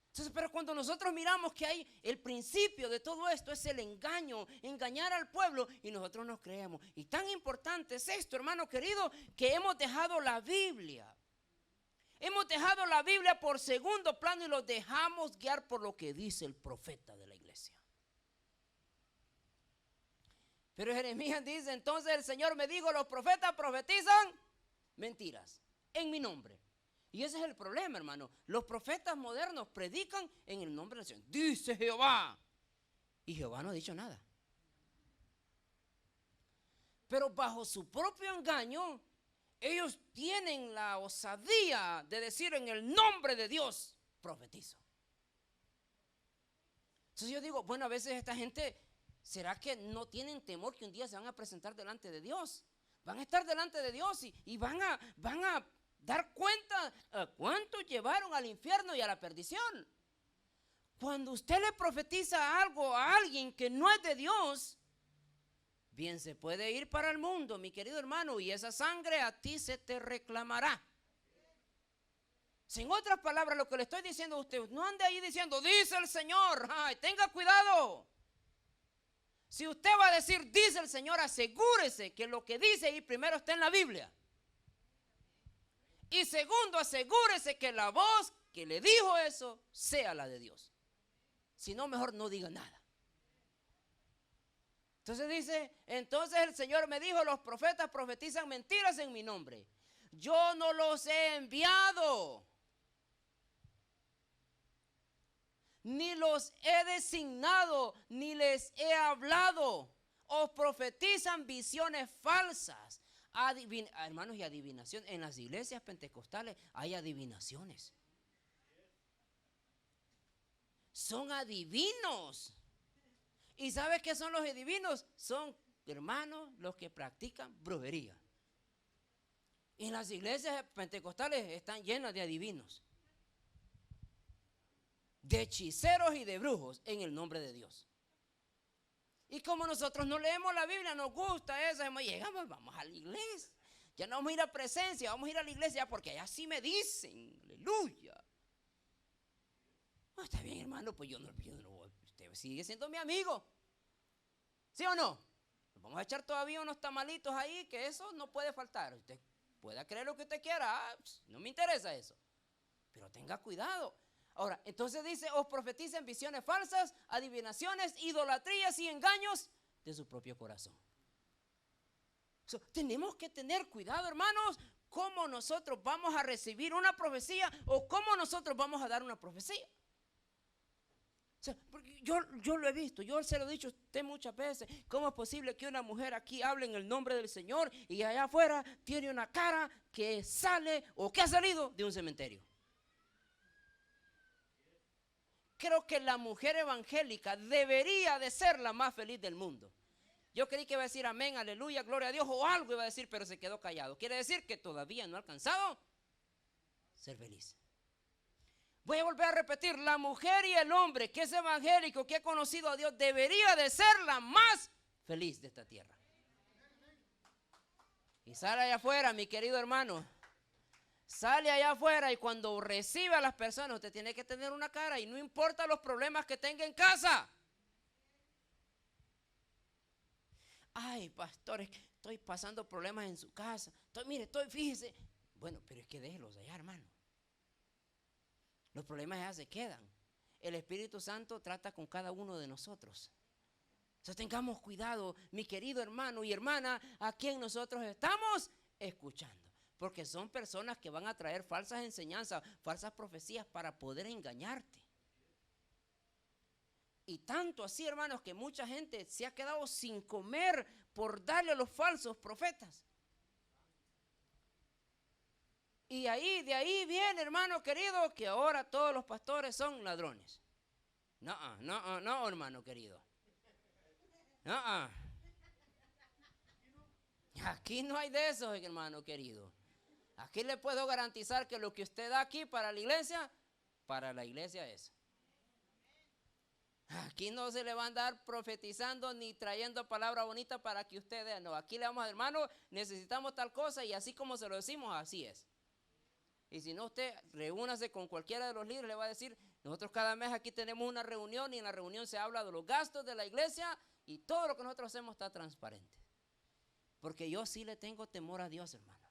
A: Entonces, pero cuando nosotros miramos que hay el principio de todo esto es el engaño, engañar al pueblo y nosotros nos creemos. Y tan importante es esto, hermano querido, que hemos dejado la Biblia. Hemos dejado la Biblia por segundo plano y lo dejamos guiar por lo que dice el profeta de la iglesia. Pero Jeremías dice, entonces el Señor me dijo, los profetas profetizan mentiras en mi nombre. Y ese es el problema, hermano. Los profetas modernos predican en el nombre del Señor. Dice Jehová. Y Jehová no ha dicho nada. Pero bajo su propio engaño, ellos tienen la osadía de decir en el nombre de Dios, profetizo. Entonces yo digo, bueno, a veces esta gente, ¿será que no tienen temor que un día se van a presentar delante de Dios? Van a estar delante de Dios y van a dar cuenta a cuántos llevaron al infierno y a la perdición. Cuando usted le profetiza algo a alguien que no es de Dios, bien se puede ir para el mundo, mi querido hermano, y esa sangre a ti se te reclamará. Sin otras palabras, lo que le estoy diciendo a usted, no ande ahí diciendo, dice el Señor, ay, tenga cuidado. Si usted va a decir, dice el Señor, asegúrese que lo que dice ahí primero está en la Biblia. Y segundo, asegúrese que la voz que le dijo eso sea la de Dios. Si no, mejor no diga nada. Entonces dice, entonces el Señor me dijo, los profetas profetizan mentiras en mi nombre. Yo no los he enviado, ni los he designado, ni les he hablado. Os profetizan visiones falsas. Hermanos, y adivinación. En las iglesias pentecostales hay adivinaciones. Son adivinos. ¿Y sabes qué son los adivinos? Son, hermanos, los que practican brujería. Y las iglesias pentecostales están llenas de adivinos, de hechiceros y de brujos en el nombre de Dios. Y como nosotros no leemos la Biblia, nos gusta eso, llegamos, vamos a la iglesia. Ya no vamos a ir a presencia, vamos a ir a la iglesia porque allá sí me dicen, aleluya. No, está bien, hermano, pues yo no voy. Usted sigue siendo mi amigo. ¿Sí o no? Vamos a echar todavía unos tamalitos ahí, que eso no puede faltar. Usted pueda creer lo que usted quiera, no me interesa eso. Pero tenga cuidado. Ahora, entonces dice, os profetizan visiones falsas, adivinaciones, idolatrías y engaños de su propio corazón. Tenemos que tener cuidado, hermanos, cómo nosotros vamos a recibir una profecía o cómo nosotros vamos a dar una profecía. Porque yo lo he visto, yo se lo he dicho a usted muchas veces. ¿Cómo es posible que una mujer aquí hable en el nombre del Señor y allá afuera tiene una cara que sale o que ha salido de un cementerio? Creo que la mujer evangélica debería de ser la más feliz del mundo. Yo creí que iba a decir amén, aleluya, gloria a Dios o algo iba a decir, pero se quedó callado. Quiere decir que todavía no ha alcanzado ser feliz. Voy a volver a repetir, la mujer y el hombre que es evangélico, que ha conocido a Dios, debería de ser la más feliz de esta tierra. Y sale allá afuera, mi querido hermano. Sale allá afuera y cuando recibe a las personas, usted tiene que tener una cara y no importa los problemas que tenga en casa. Ay, pastor, estoy pasando problemas en su casa. Fíjese. Bueno, pero es que déjelos allá, hermano. Los problemas ya se quedan. El Espíritu Santo trata con cada uno de nosotros. Entonces tengamos cuidado, mi querido hermano y hermana, a quien nosotros estamos escuchando. Porque son personas que van a traer falsas enseñanzas, falsas profecías para poder engañarte. Y tanto así, hermanos, que mucha gente se ha quedado sin comer por darle a los falsos profetas. Y de ahí viene, hermano querido, que ahora todos los pastores son ladrones. No, hermano querido. No. Aquí no hay de eso, hermano querido. Aquí le puedo garantizar que lo que usted da aquí para la iglesia es. Aquí no se le va a andar profetizando ni trayendo palabra bonita para que usted dé. No, aquí le vamos a, hermano, necesitamos tal cosa y así como se lo decimos, así es. Y si no, usted reúnase con cualquiera de los líderes, le va a decir, nosotros cada mes aquí tenemos una reunión y en la reunión se habla de los gastos de la iglesia y todo lo que nosotros hacemos está transparente. Porque yo sí le tengo temor a Dios, hermano.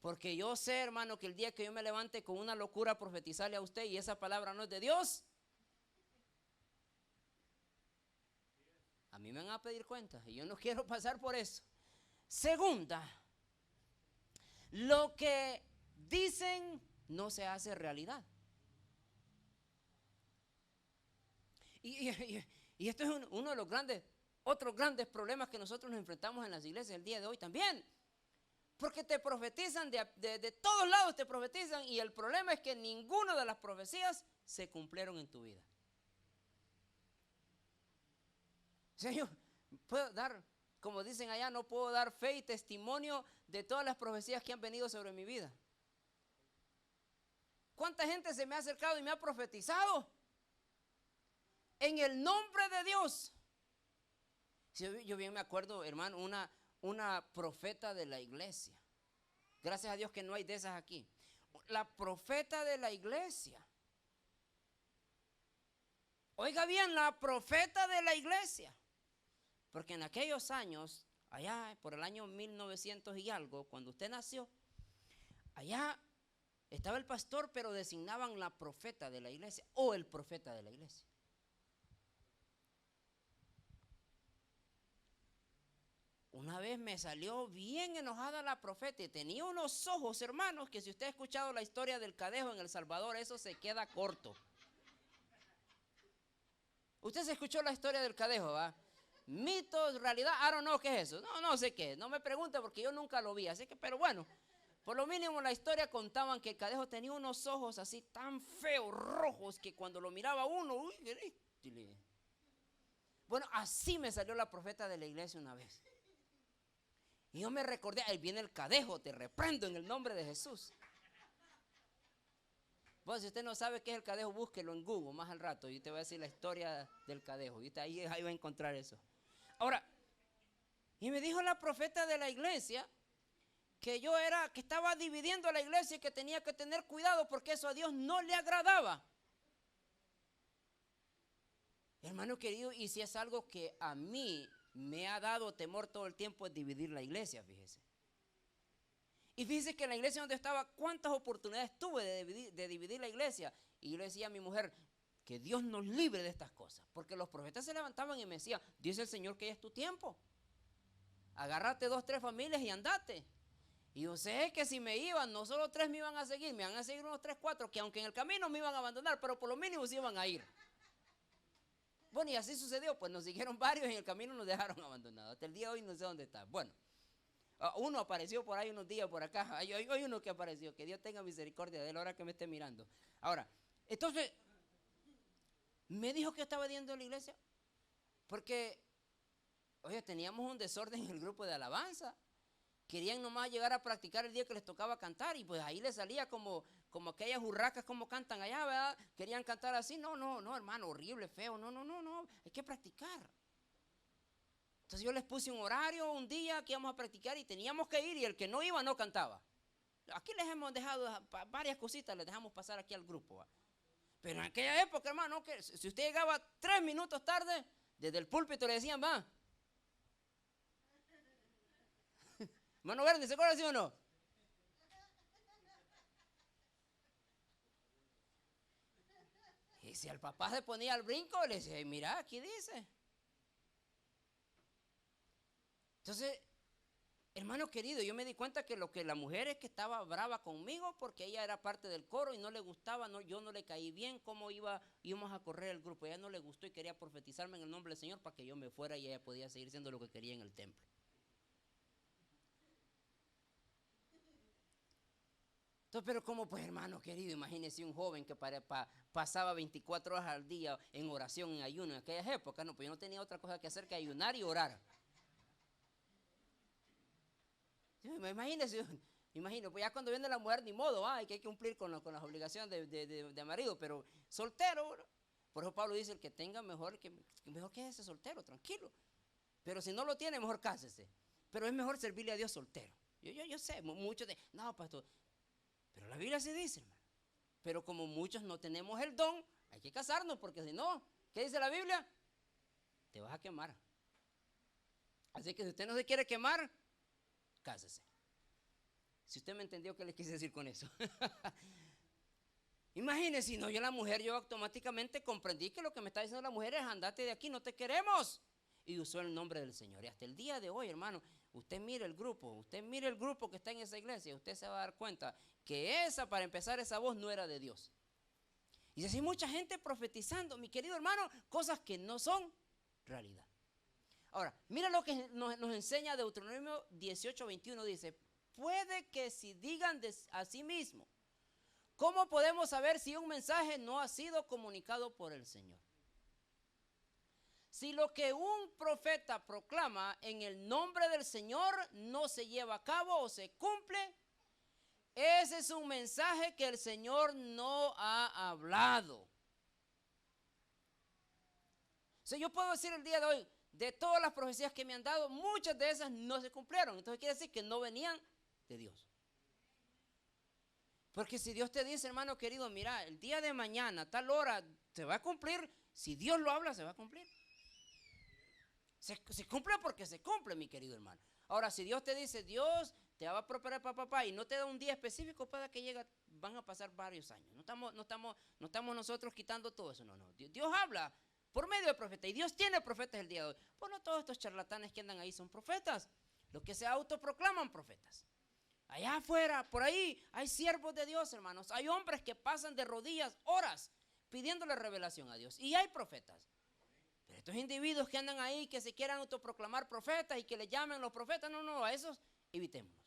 A: Porque yo sé, hermano, que el día que yo me levante con una locura a profetizarle a usted y esa palabra no es de Dios, a mí me van a pedir cuentas y yo no quiero pasar por eso. Segunda, lo que dicen no se hace realidad. Y esto es uno de los otros grandes problemas que nosotros nos enfrentamos en las iglesias el día de hoy también. Porque te profetizan de todos lados, te profetizan y el problema es que ninguna de las profecías se cumplieron en tu vida. Señor, puedo dar, como dicen allá, no puedo dar fe y testimonio de todas las profecías que han venido sobre mi vida. ¿Cuánta gente se me ha acercado y me ha profetizado? En el nombre de Dios. Yo bien me acuerdo, hermano, una profeta de la iglesia. Gracias a Dios que no hay de esas aquí. La profeta de la iglesia. Oiga bien, la profeta de la iglesia. Porque en aquellos años, allá por el año 1900 y algo, cuando usted nació, allá estaba el pastor, pero designaban la profeta de la iglesia o el profeta de la iglesia. Una vez me salió bien enojada la profeta y tenía unos ojos, hermanos, que si usted ha escuchado la historia del Cadejo en El Salvador, eso se queda corto. Usted se escuchó la historia del Cadejo, ¿va? Mitos, realidad, I don't know qué es eso. No sé qué, no me pregunte porque yo nunca lo vi, así que, pero bueno, por lo mínimo la historia contaban que el Cadejo tenía unos ojos así tan feos, rojos, que cuando lo miraba uno, uy, bueno, así me salió la profeta de la iglesia una vez. Y yo me recordé, ahí viene el cadejo, te reprendo en el nombre de Jesús. Bueno, si usted no sabe qué es el cadejo, búsquelo en Google más al rato y te voy a decir la historia del cadejo. Y ahí va a encontrar eso. Ahora, y me dijo la profeta de la iglesia que que estaba dividiendo la iglesia y que tenía que tener cuidado porque eso a Dios no le agradaba. Hermano querido, y si es algo que a mí me ha dado temor todo el tiempo es dividir la iglesia, fíjese. Y fíjese que en la iglesia donde estaba, cuántas oportunidades tuve de dividir la iglesia. Y yo le decía a mi mujer, que Dios nos libre de estas cosas. Porque los profetas se levantaban y me decían, dice el Señor que ya es tu tiempo. Agárrate 2, 3 familias y andate. Y yo sé que si me iban, no solo 3 me iban a seguir, me iban a seguir unos 3, 4, que aunque en el camino me iban a abandonar, pero por lo mínimo se iban a ir. Bueno, y así sucedió, pues nos siguieron varios y en el camino nos dejaron abandonados. Hasta el día de hoy no sé dónde está. Bueno, uno apareció por ahí unos días por acá. Hay uno que apareció, que Dios tenga misericordia de él ahora que me esté mirando. Ahora, entonces, me dijo que estaba yendo a la iglesia porque, oye, teníamos un desorden en el grupo de alabanza. Querían nomás llegar a practicar el día que les tocaba cantar y pues ahí les salía como aquellas hurracas como cantan allá, ¿verdad? Querían cantar así, no, hermano, horrible, feo, no, hay que practicar. Entonces yo les puse un horario, un día que íbamos a practicar y teníamos que ir y el que no iba no cantaba. Aquí les hemos dejado varias cositas, les dejamos pasar aquí al grupo, ¿va? Pero en aquella época, hermano, que si usted llegaba 3 minutos tarde, desde el púlpito le decían, va. Hermano Verde, ¿se acuerda, sí o no? Y si el papá se ponía al brinco, le decía, mira, aquí dice. Entonces, hermano querido, yo me di cuenta que lo que la mujer es que estaba brava conmigo porque ella era parte del coro y no le gustaba, yo no le caí bien cómo íbamos a correr el grupo. A ella no le gustó y quería profetizarme en el nombre del Señor para que yo me fuera y ella podía seguir siendo lo que quería en el templo. Entonces, pero como pues hermano querido, imagínese un joven que pasaba 24 horas al día en oración, en ayuno, en aquellas épocas, no, pues yo no tenía otra cosa que hacer que ayunar y orar. Imagino, pues ya cuando viene la mujer, ni modo, hay que cumplir con las obligaciones de marido, pero soltero, por eso Pablo dice, el que tenga mejor que ese soltero, tranquilo. Pero si no lo tiene, mejor cásese. Pero es mejor servirle a Dios soltero. Yo sé, muchos de, no, pastor, pero la Biblia sí dice, hermano. Pero como muchos no tenemos el don, hay que casarnos, porque si no, ¿qué dice la Biblia? Te vas a quemar. Así que si usted no se quiere quemar, cásese. Si usted me entendió, ¿qué le quise decir con eso? Imagínese, si no, yo automáticamente comprendí que lo que me está diciendo la mujer es andate de aquí, no te queremos. Y usó el nombre del Señor. Y hasta el día de hoy, hermano, usted mire el grupo que está en esa iglesia, usted se va a dar cuenta que para empezar, esa voz no era de Dios. Y así mucha gente profetizando, mi querido hermano, cosas que no son realidad. Ahora, mira lo que nos enseña Deuteronomio 18:21, dice, puede que si digan a sí mismo, ¿cómo podemos saber si un mensaje no ha sido comunicado por el Señor? Si lo que un profeta proclama en el nombre del Señor no se lleva a cabo o se cumple, ese es un mensaje que el Señor no ha hablado. O sea, yo puedo decir el día de hoy, de todas las profecías que me han dado, muchas de esas no se cumplieron. Entonces quiere decir que no venían de Dios. Porque si Dios te dice, hermano querido, mira, el día de mañana, tal hora, se va a cumplir. Si Dios lo habla, se va a cumplir. Se cumple porque se cumple, mi querido hermano. Ahora, si Dios te dice, Dios te va a preparar para papá y no te da un día específico para que van a pasar varios años. No estamos nosotros quitando todo eso, no. Dios habla por medio de profetas y Dios tiene profetas el día de hoy. Pues no todos estos charlatanes que andan ahí son profetas, los que se autoproclaman profetas. Allá afuera, por ahí, hay siervos de Dios, hermanos. Hay hombres que pasan de rodillas horas pidiéndole revelación a Dios y hay profetas. Pero estos individuos que andan ahí, que se quieran autoproclamar profetas y que le llamen los profetas, no, a esos evitémoslos.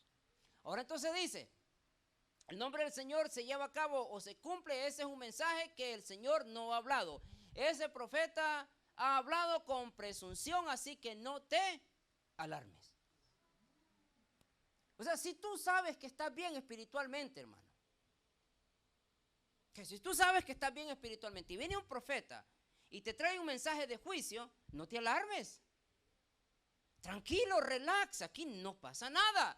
A: Ahora entonces dice, el nombre del Señor se lleva a cabo o se cumple, ese es un mensaje que el Señor no ha hablado. Ese profeta ha hablado con presunción, así que no te alarmes. O sea, si tú sabes que estás bien espiritualmente, hermano, que si tú sabes que estás bien espiritualmente y viene un profeta y te trae un mensaje de juicio, no te alarmes. Tranquilo, relax, aquí no pasa nada.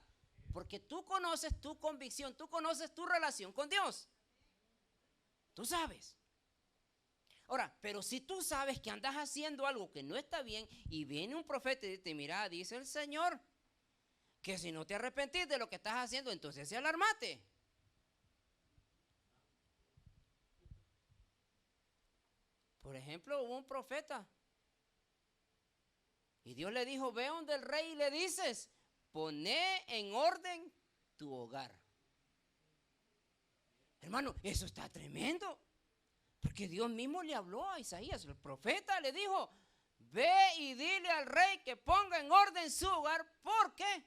A: Porque tú conoces tu convicción, tú conoces tu relación con Dios. Tú sabes. Ahora, pero si tú sabes que andas haciendo algo que no está bien y viene un profeta y te mira, dice el Señor, que si no te arrepentís de lo que estás haciendo, entonces se alarmate. Por ejemplo, hubo un profeta y Dios le dijo, ve donde el rey y le dices, poné en orden tu hogar. Hermano, eso está tremendo. Porque Dios mismo le habló a Isaías, el profeta le dijo, ve y dile al rey que ponga en orden su hogar, porque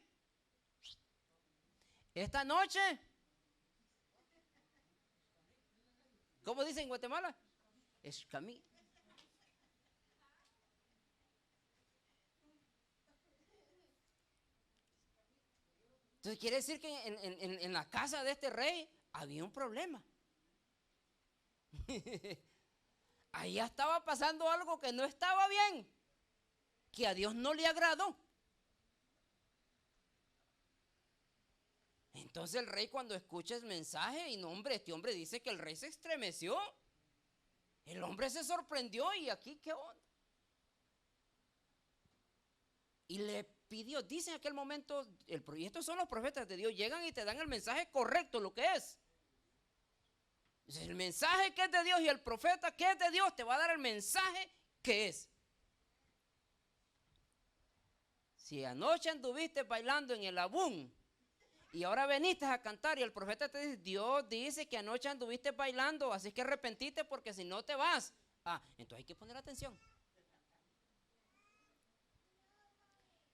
A: esta noche, ¿cómo dicen en Guatemala? Es camino. Entonces quiere decir que en la casa de este rey había un problema. Ahí estaba pasando algo que no estaba bien, que a Dios no le agradó. Entonces el rey, cuando escucha el mensaje, y no, hombre, este hombre dice que el rey se estremeció. El hombre se sorprendió y aquí qué onda. Y le pidió, dice en aquel momento, y estos son los profetas de Dios, llegan y te dan el mensaje correcto, lo que es. El mensaje que es de Dios y el profeta que es de Dios te va a dar el mensaje que es. Si anoche anduviste bailando en el abún y ahora veniste a cantar y el profeta te dice, Dios dice que anoche anduviste bailando, así que arrepentite porque si no te vas. Entonces hay que poner atención.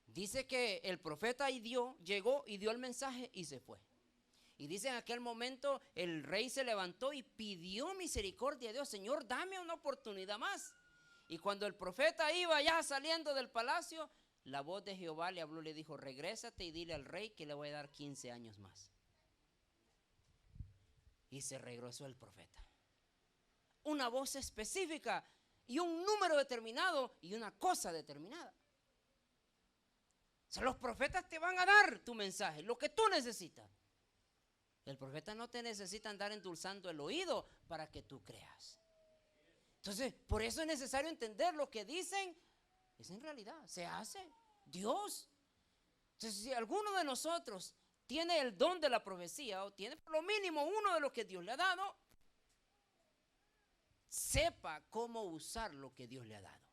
A: Dice que el profeta llegó y dio el mensaje y se fue. Y dice en aquel momento el rey se levantó y pidió misericordia a Dios. Señor, dame una oportunidad más. Y cuando el profeta iba ya saliendo del palacio, la voz de Jehová le habló, le dijo, regrésate y dile al rey que le voy a dar 15 años más. Y se regresó el profeta. Una voz específica y un número determinado y una cosa determinada. O sea, los profetas te van a dar tu mensaje, lo que tú necesitas. El profeta no te necesita andar endulzando el oído para que tú creas. Entonces, por eso es necesario entender lo que dicen. Es en realidad, se hace Dios. Entonces, si alguno de nosotros tiene el don de la profecía o tiene por lo mínimo uno de los que Dios le ha dado, sepa cómo usar lo que Dios le ha dado.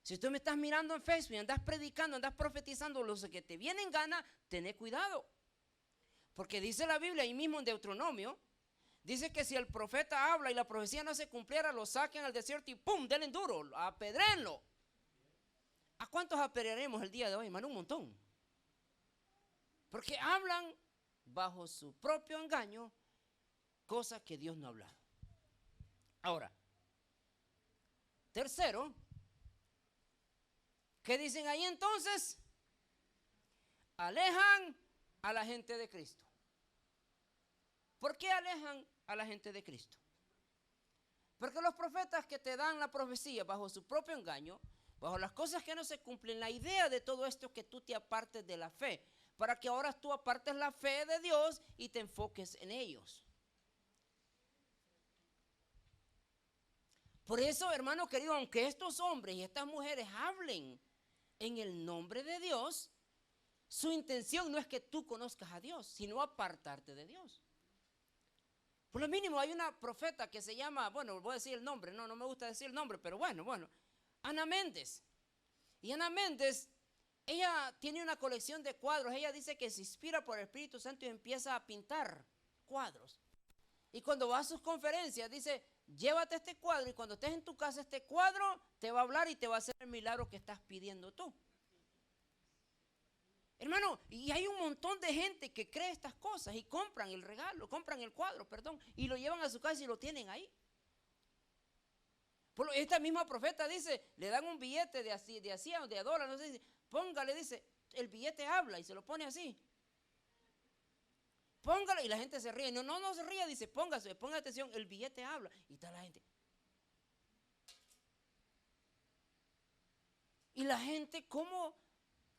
A: Si tú me estás mirando en Facebook, andas predicando, andas profetizando lo que te viene en gana, ten cuidado. Porque dice la Biblia ahí mismo en Deuteronomio, dice que si el profeta habla y la profecía no se cumpliera, lo saquen al desierto y ¡pum! Denle duro, apedréenlo. ¿A cuántos apedrearemos el día de hoy, hermano? Un montón. Porque hablan bajo su propio engaño cosas que Dios no ha hablado. Ahora, tercero, ¿qué dicen ahí entonces? Alejan a la gente de Cristo. ¿Por qué alejan a la gente de Cristo? Porque los profetas que te dan la profecía bajo su propio engaño, bajo las cosas que no se cumplen, la idea de todo esto es que tú te apartes de la fe, para que ahora tú apartes la fe de Dios y te enfoques en ellos. Por eso, hermano querido, aunque estos hombres y estas mujeres hablen en el nombre de Dios, su intención no es que tú conozcas a Dios, sino apartarte de Dios. Por lo mínimo hay una profeta que se llama, bueno, voy a decir el nombre, no me gusta decir el nombre, pero bueno, Ana Méndez. Y Ana Méndez, ella tiene una colección de cuadros. Ella dice que se inspira por el Espíritu Santo y empieza a pintar cuadros. Y cuando va a sus conferencias dice, llévate este cuadro y cuando estés en tu casa este cuadro te va a hablar y te va a hacer el milagro que estás pidiendo tú. Hermano, y hay un montón de gente que cree estas cosas y compran el regalo, compran el cuadro, y lo llevan a su casa y lo tienen ahí. Esta misma profeta dice, le dan un billete de $100 o de $1, no sé, póngale, dice, el billete habla, y se lo pone así. Póngalo, y la gente se ríe. No se ríe, dice, ponga atención, el billete habla. Y está la gente. Y la gente, ¿cómo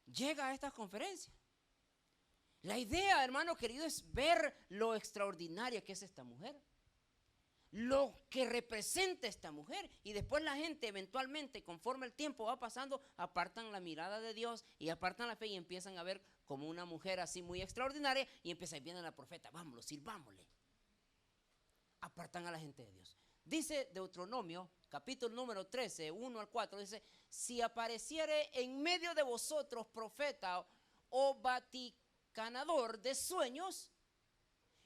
A: llega a estas conferencias? La idea, hermano querido, es ver lo extraordinaria que es esta mujer. Lo que representa esta mujer. Y después la gente eventualmente, conforme el tiempo va pasando, apartan la mirada de Dios y apartan la fe y empiezan a ver como una mujer así muy extraordinaria. Y viene la profeta, vámonos, sirvámosle. Apartan a la gente de Dios. Dice Deuteronomio, capítulo número 13, 1 al 4, dice: si apareciere en medio de vosotros profeta o vaticanador de sueños,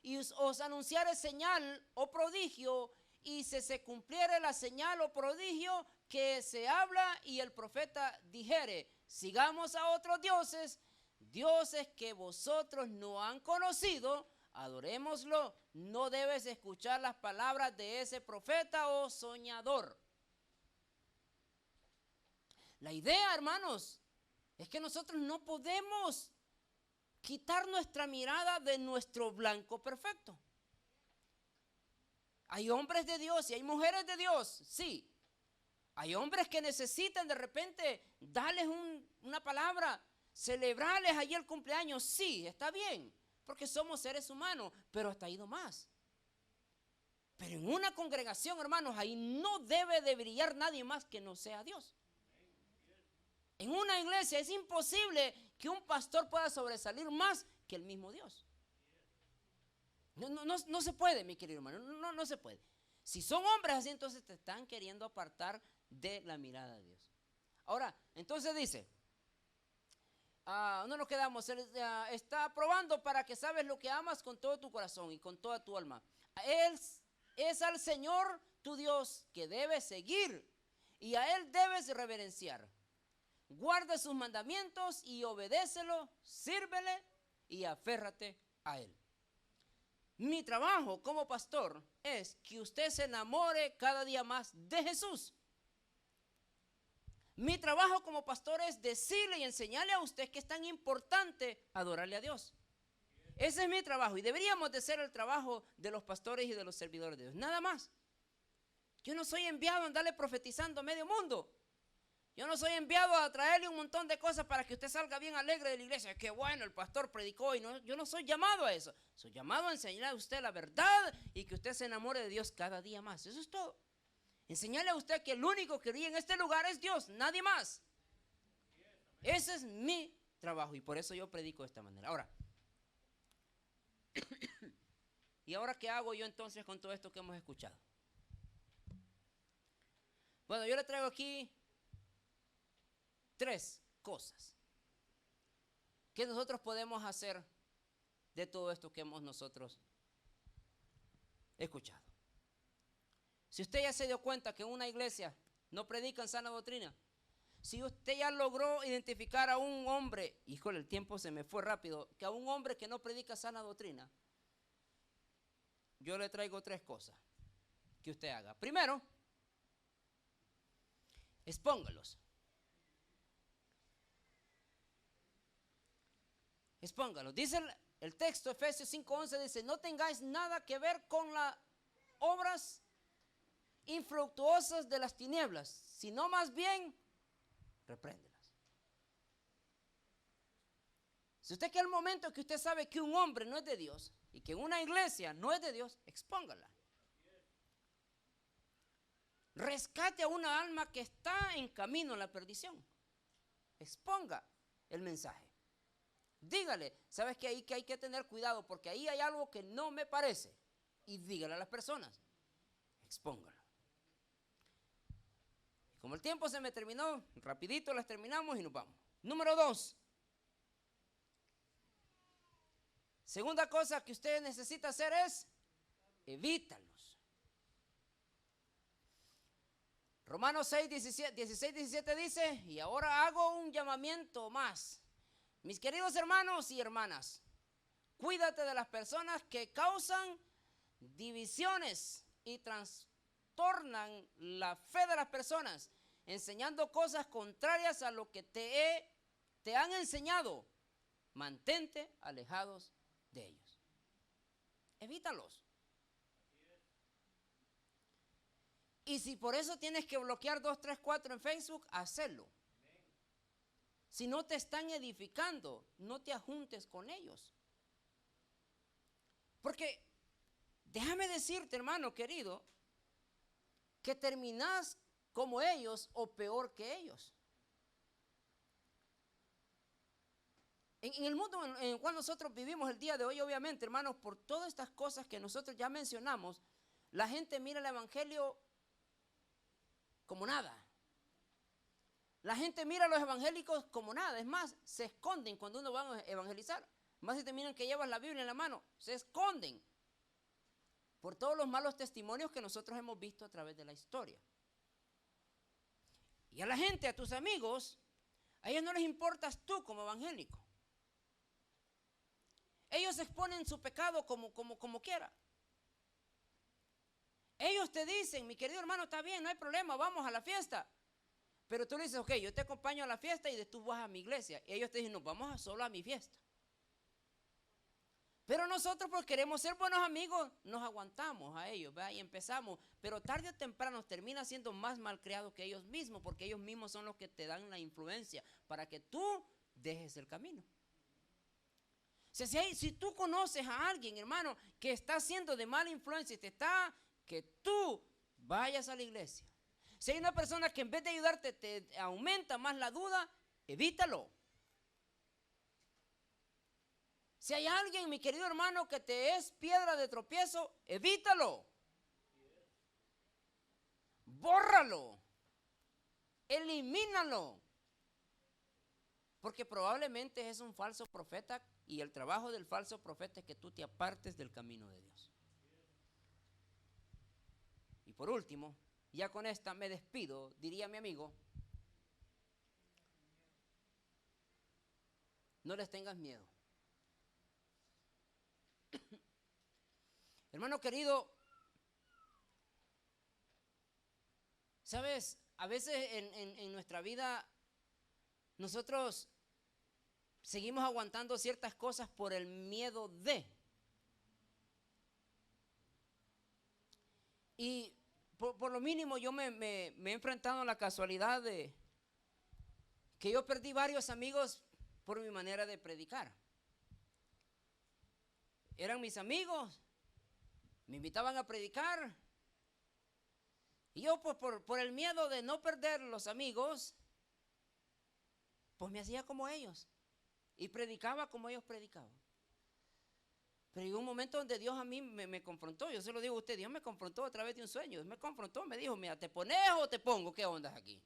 A: y os anunciare señal o prodigio, y se cumpliere la señal o prodigio que se habla, y el profeta dijere: sigamos a otros dioses, dioses que vosotros no han conocido, adorémoslo, no debes escuchar las palabras de ese profeta o soñador. La idea, hermanos, es que nosotros no podemos quitar nuestra mirada de nuestro blanco perfecto. Hay hombres de Dios y hay mujeres de Dios, sí. Hay hombres que necesitan de repente darles una palabra, celebrarles allí el cumpleaños, sí, está bien, porque somos seres humanos, pero hasta ahí no más. Pero en una congregación, hermanos, ahí no debe de brillar nadie más que no sea Dios. En una iglesia es imposible que un pastor pueda sobresalir más que el mismo Dios. No se puede, mi querido hermano, no se puede. Si son hombres así, entonces te están queriendo apartar de la mirada de Dios. Ahora, entonces dice, no nos quedamos, está probando para que sabes lo que amas con todo tu corazón y con toda tu alma. Él es al Señor tu Dios que debes seguir, y a Él debes reverenciar. Guarda sus mandamientos y obedécelo, sírvele y aférrate a Él. Mi trabajo como pastor es que usted se enamore cada día más de Jesús. Mi trabajo como pastor es decirle y enseñarle a usted que es tan importante adorarle a Dios. Ese es mi trabajo, y deberíamos de ser el trabajo de los pastores y de los servidores de Dios, nada más. Yo no soy enviado a andarle profetizando a medio mundo. Yo no soy enviado a traerle un montón de cosas para que usted salga bien alegre de la iglesia. Qué bueno, el pastor predicó, y no, yo no soy llamado a eso. Soy llamado a enseñarle a usted la verdad y que usted se enamore de Dios cada día más. Eso es todo. Enseñarle a usted que el único que brilla en este lugar es Dios, nadie más. Ese es mi trabajo, y por eso yo predico de esta manera. Ahora, ¿y ahora qué hago yo entonces con todo esto que hemos escuchado? Bueno, yo le traigo aquí 3 cosas que nosotros podemos hacer de todo esto que hemos nosotros escuchado. Si usted ya se dio cuenta que en una iglesia no predican sana doctrina, si usted ya logró identificar a un hombre, híjole, el tiempo se me fue rápido, que a un hombre que no predica sana doctrina, yo le traigo 3 cosas que usted haga. Primero, expóngalos. Expóngalos. Dice el texto, Efesios 5:11, dice: no tengáis nada que ver con las obras infructuosas de las tinieblas, sino más bien repréndelas. Si usted, que al momento que usted sabe que un hombre no es de Dios y que una iglesia no es de Dios, expóngala. Rescate a una alma que está en camino a la perdición. Exponga el mensaje. Dígale: sabes que ahí que hay que tener cuidado, porque ahí hay algo que no me parece. Y dígale a las personas. Expóngalo. Como el tiempo se me terminó, rapidito las terminamos y nos vamos. Número 2. Segunda cosa que usted necesita hacer es evítalos. Romanos 16, 17 dice: y ahora hago un llamamiento más. Mis queridos hermanos y hermanas, cuídate de las personas que causan divisiones y trastornan la fe de las personas, enseñando cosas contrarias a lo que te he te han enseñado, mantente alejados de ellos. Evítalos. Y si por eso tienes que bloquear 2, 3, 4 en Facebook, hazlo. Si no te están edificando, no te ajuntes con ellos. Porque déjame decirte, hermano querido, que terminás como ellos o peor que ellos. En el mundo en el cual nosotros vivimos el día de hoy, obviamente, hermanos, por todas estas cosas que nosotros ya mencionamos, la gente mira el evangelio como nada. La gente mira a los evangélicos como nada. Es más, se esconden cuando uno va a evangelizar. Más si te miran que llevas la Biblia en la mano, se esconden por todos los malos testimonios que nosotros hemos visto a través de la historia. Y a la gente, a tus amigos, a ellos no les importas tú como evangélico. Ellos exponen su pecado como quiera. Ellos te dicen, mi querido hermano, está bien, no hay problema, vamos a la fiesta. Pero tú le dices, ok, yo te acompaño a la fiesta y tú vas a mi iglesia. Y ellos te dicen, no, vamos solo a mi fiesta. Pero nosotros, pues queremos ser buenos amigos, nos aguantamos a ellos, ¿verdad? Y empezamos. Pero tarde o temprano termina siendo más malcriado que ellos mismos, porque ellos mismos son los que te dan la influencia para que tú dejes el camino. O sea, si tú conoces a alguien, hermano, que está siendo de mala influencia y que tú vayas a la iglesia. Si hay una persona que en vez de ayudarte te aumenta más la duda, evítalo. Si hay alguien, mi querido hermano, que te es piedra de tropiezo, evítalo. Bórralo. Elimínalo. Porque probablemente es un falso profeta y el trabajo del falso profeta es que tú te apartes del camino de Dios. Y por último, ya con esta me despido, diría mi amigo, no les tengas miedo. Hermano querido, sabes, a veces en nuestra vida nosotros seguimos aguantando ciertas cosas por el miedo de. Y por lo mínimo yo me he enfrentado a la casualidad de que yo perdí varios amigos por mi manera de predicar. Eran mis amigos, me invitaban a predicar. Y yo pues por el miedo de no perder los amigos, pues me hacía como ellos. Y predicaba como ellos predicaban. Pero llegó un momento donde Dios a mí me confrontó. Yo se lo digo a usted, Dios me confrontó a través de un sueño. Dios me confrontó, me dijo, mira, ¿te pones o te pongo? ¿Qué onda aquí?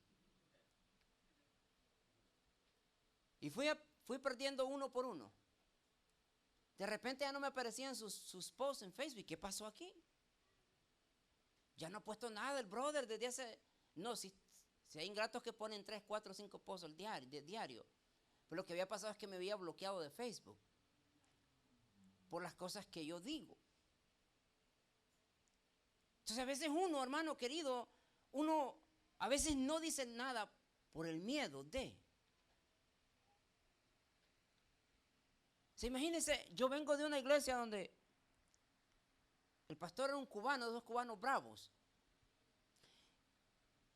A: Y fui perdiendo uno por uno. De repente ya no me aparecían sus posts en Facebook. ¿Qué pasó aquí? Ya no ha puesto nada el brother desde hace... No, si hay ingratos que ponen 3, 4, 5 posts diario. Pero lo que había pasado es que me había bloqueado de Facebook por las cosas que yo digo. Entonces a veces uno, hermano querido, uno a veces no dice nada por el miedo de. Se imagínense, yo vengo de una iglesia donde el pastor era un cubano, 2 cubanos bravos.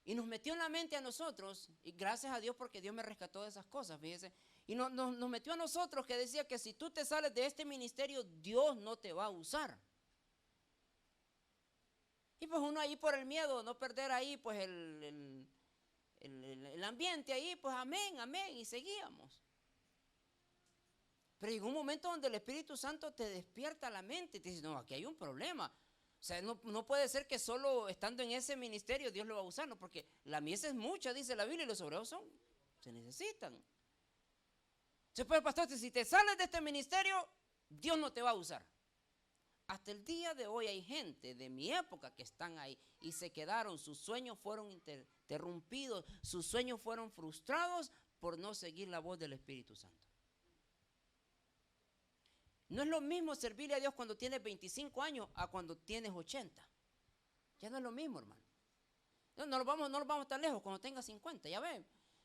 A: Y nos metió en la mente a nosotros, y gracias a Dios porque Dios me rescató de esas cosas, fíjese. Y nos metió a nosotros que decía que si tú te sales de este ministerio, Dios no te va a usar. Y pues uno ahí por el miedo, no perder ahí pues el ambiente ahí, pues amén, amén, y seguíamos. Pero llegó un momento donde el Espíritu Santo te despierta la mente y te dice, no, aquí hay un problema. O sea, no puede ser que solo estando en ese ministerio Dios lo va a usar, no, porque la mies es mucha, dice la Biblia, y los obreros se necesitan. Entonces, pues, pastor, si te sales de este ministerio, Dios no te va a usar. Hasta el día de hoy hay gente de mi época que están ahí y se quedaron, sus sueños fueron interrumpidos, sus sueños fueron frustrados por no seguir la voz del Espíritu Santo. No es lo mismo servirle a Dios cuando tienes 25 años a cuando tienes 80. Ya no es lo mismo, hermano. No nos vamos tan lejos, cuando tengas 50, ya ven.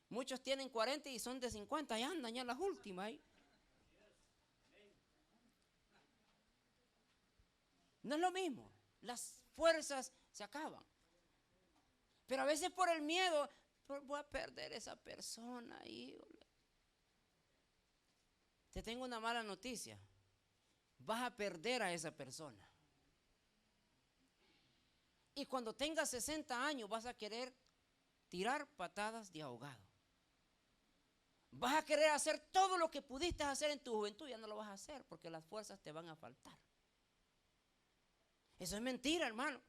A: Muchos tienen 40 y son de 50 y andan ya las últimas ahí. No es lo mismo. Las fuerzas se acaban. Pero a veces por el miedo, voy a perder esa persona ahí. Te tengo una mala noticia. Vas a perder a esa persona. Y cuando tengas 60 años vas a querer tirar patadas de ahogado. Vas a querer hacer todo lo que pudiste hacer en tu juventud. Ya no lo vas a hacer porque las fuerzas te van a faltar. Eso es mentira, hermano.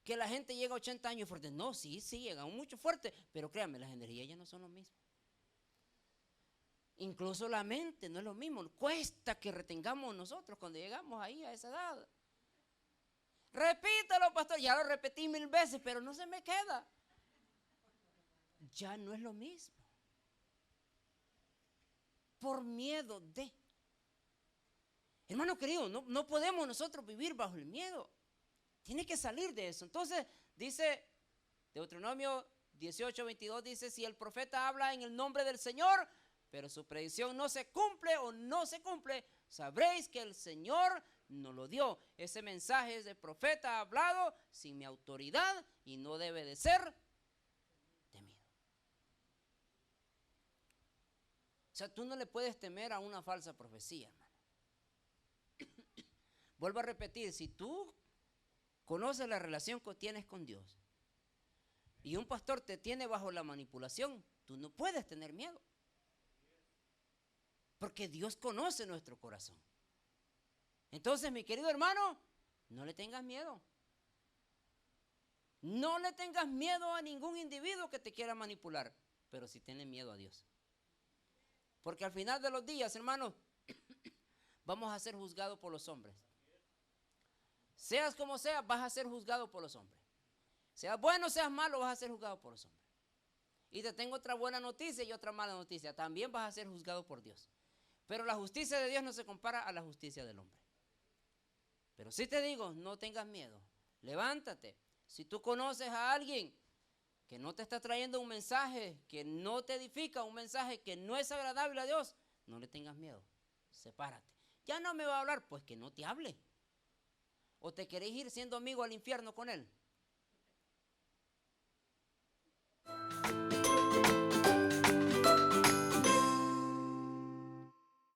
A: Que la gente llega a 80 años fuerte. No, sí, llegan mucho fuerte. Pero créanme, las energías ya no son lo mismo. Incluso la mente no es lo mismo. Cuesta que retengamos nosotros cuando llegamos ahí a esa edad. Repítalo, pastor. Ya lo repetí 1000 veces, pero no se me queda. Ya no es lo mismo. Por miedo de. Hermano querido, no podemos nosotros vivir bajo el miedo. Tiene que salir de eso. Entonces, dice Deuteronomio 18:22, dice, si el profeta habla en el nombre del Señor, pero su predicción no se cumple o no se cumple, sabréis que el Señor no lo dio. Ese mensaje es de profeta hablado sin mi autoridad y no debe de ser temido. O sea, tú no le puedes temer a una falsa profecía, hermano. Vuelvo a repetir, si tú conoces la relación que tienes con Dios y un pastor te tiene bajo la manipulación, tú no puedes tener miedo. Porque Dios conoce nuestro corazón. Entonces, mi querido hermano, no le tengas miedo. No le tengas miedo a ningún individuo que te quiera manipular, pero sí tiene miedo a Dios. Porque al final de los días, hermanos, vamos a ser juzgados por los hombres. Seas como seas, vas a ser juzgado por los hombres. Seas bueno, seas malo, vas a ser juzgado por los hombres. Y te tengo otra buena noticia y otra mala noticia. También vas a ser juzgado por Dios. Pero la justicia de Dios no se compara a la justicia del hombre. Pero sí te digo, no tengas miedo. Levántate. Si tú conoces a alguien que no te está trayendo un mensaje que no te edifica, un mensaje que no es agradable a Dios, no le tengas miedo. Sepárate. Ya no me va a hablar, pues que no te hable. ¿O te querés ir siendo amigo al infierno con él?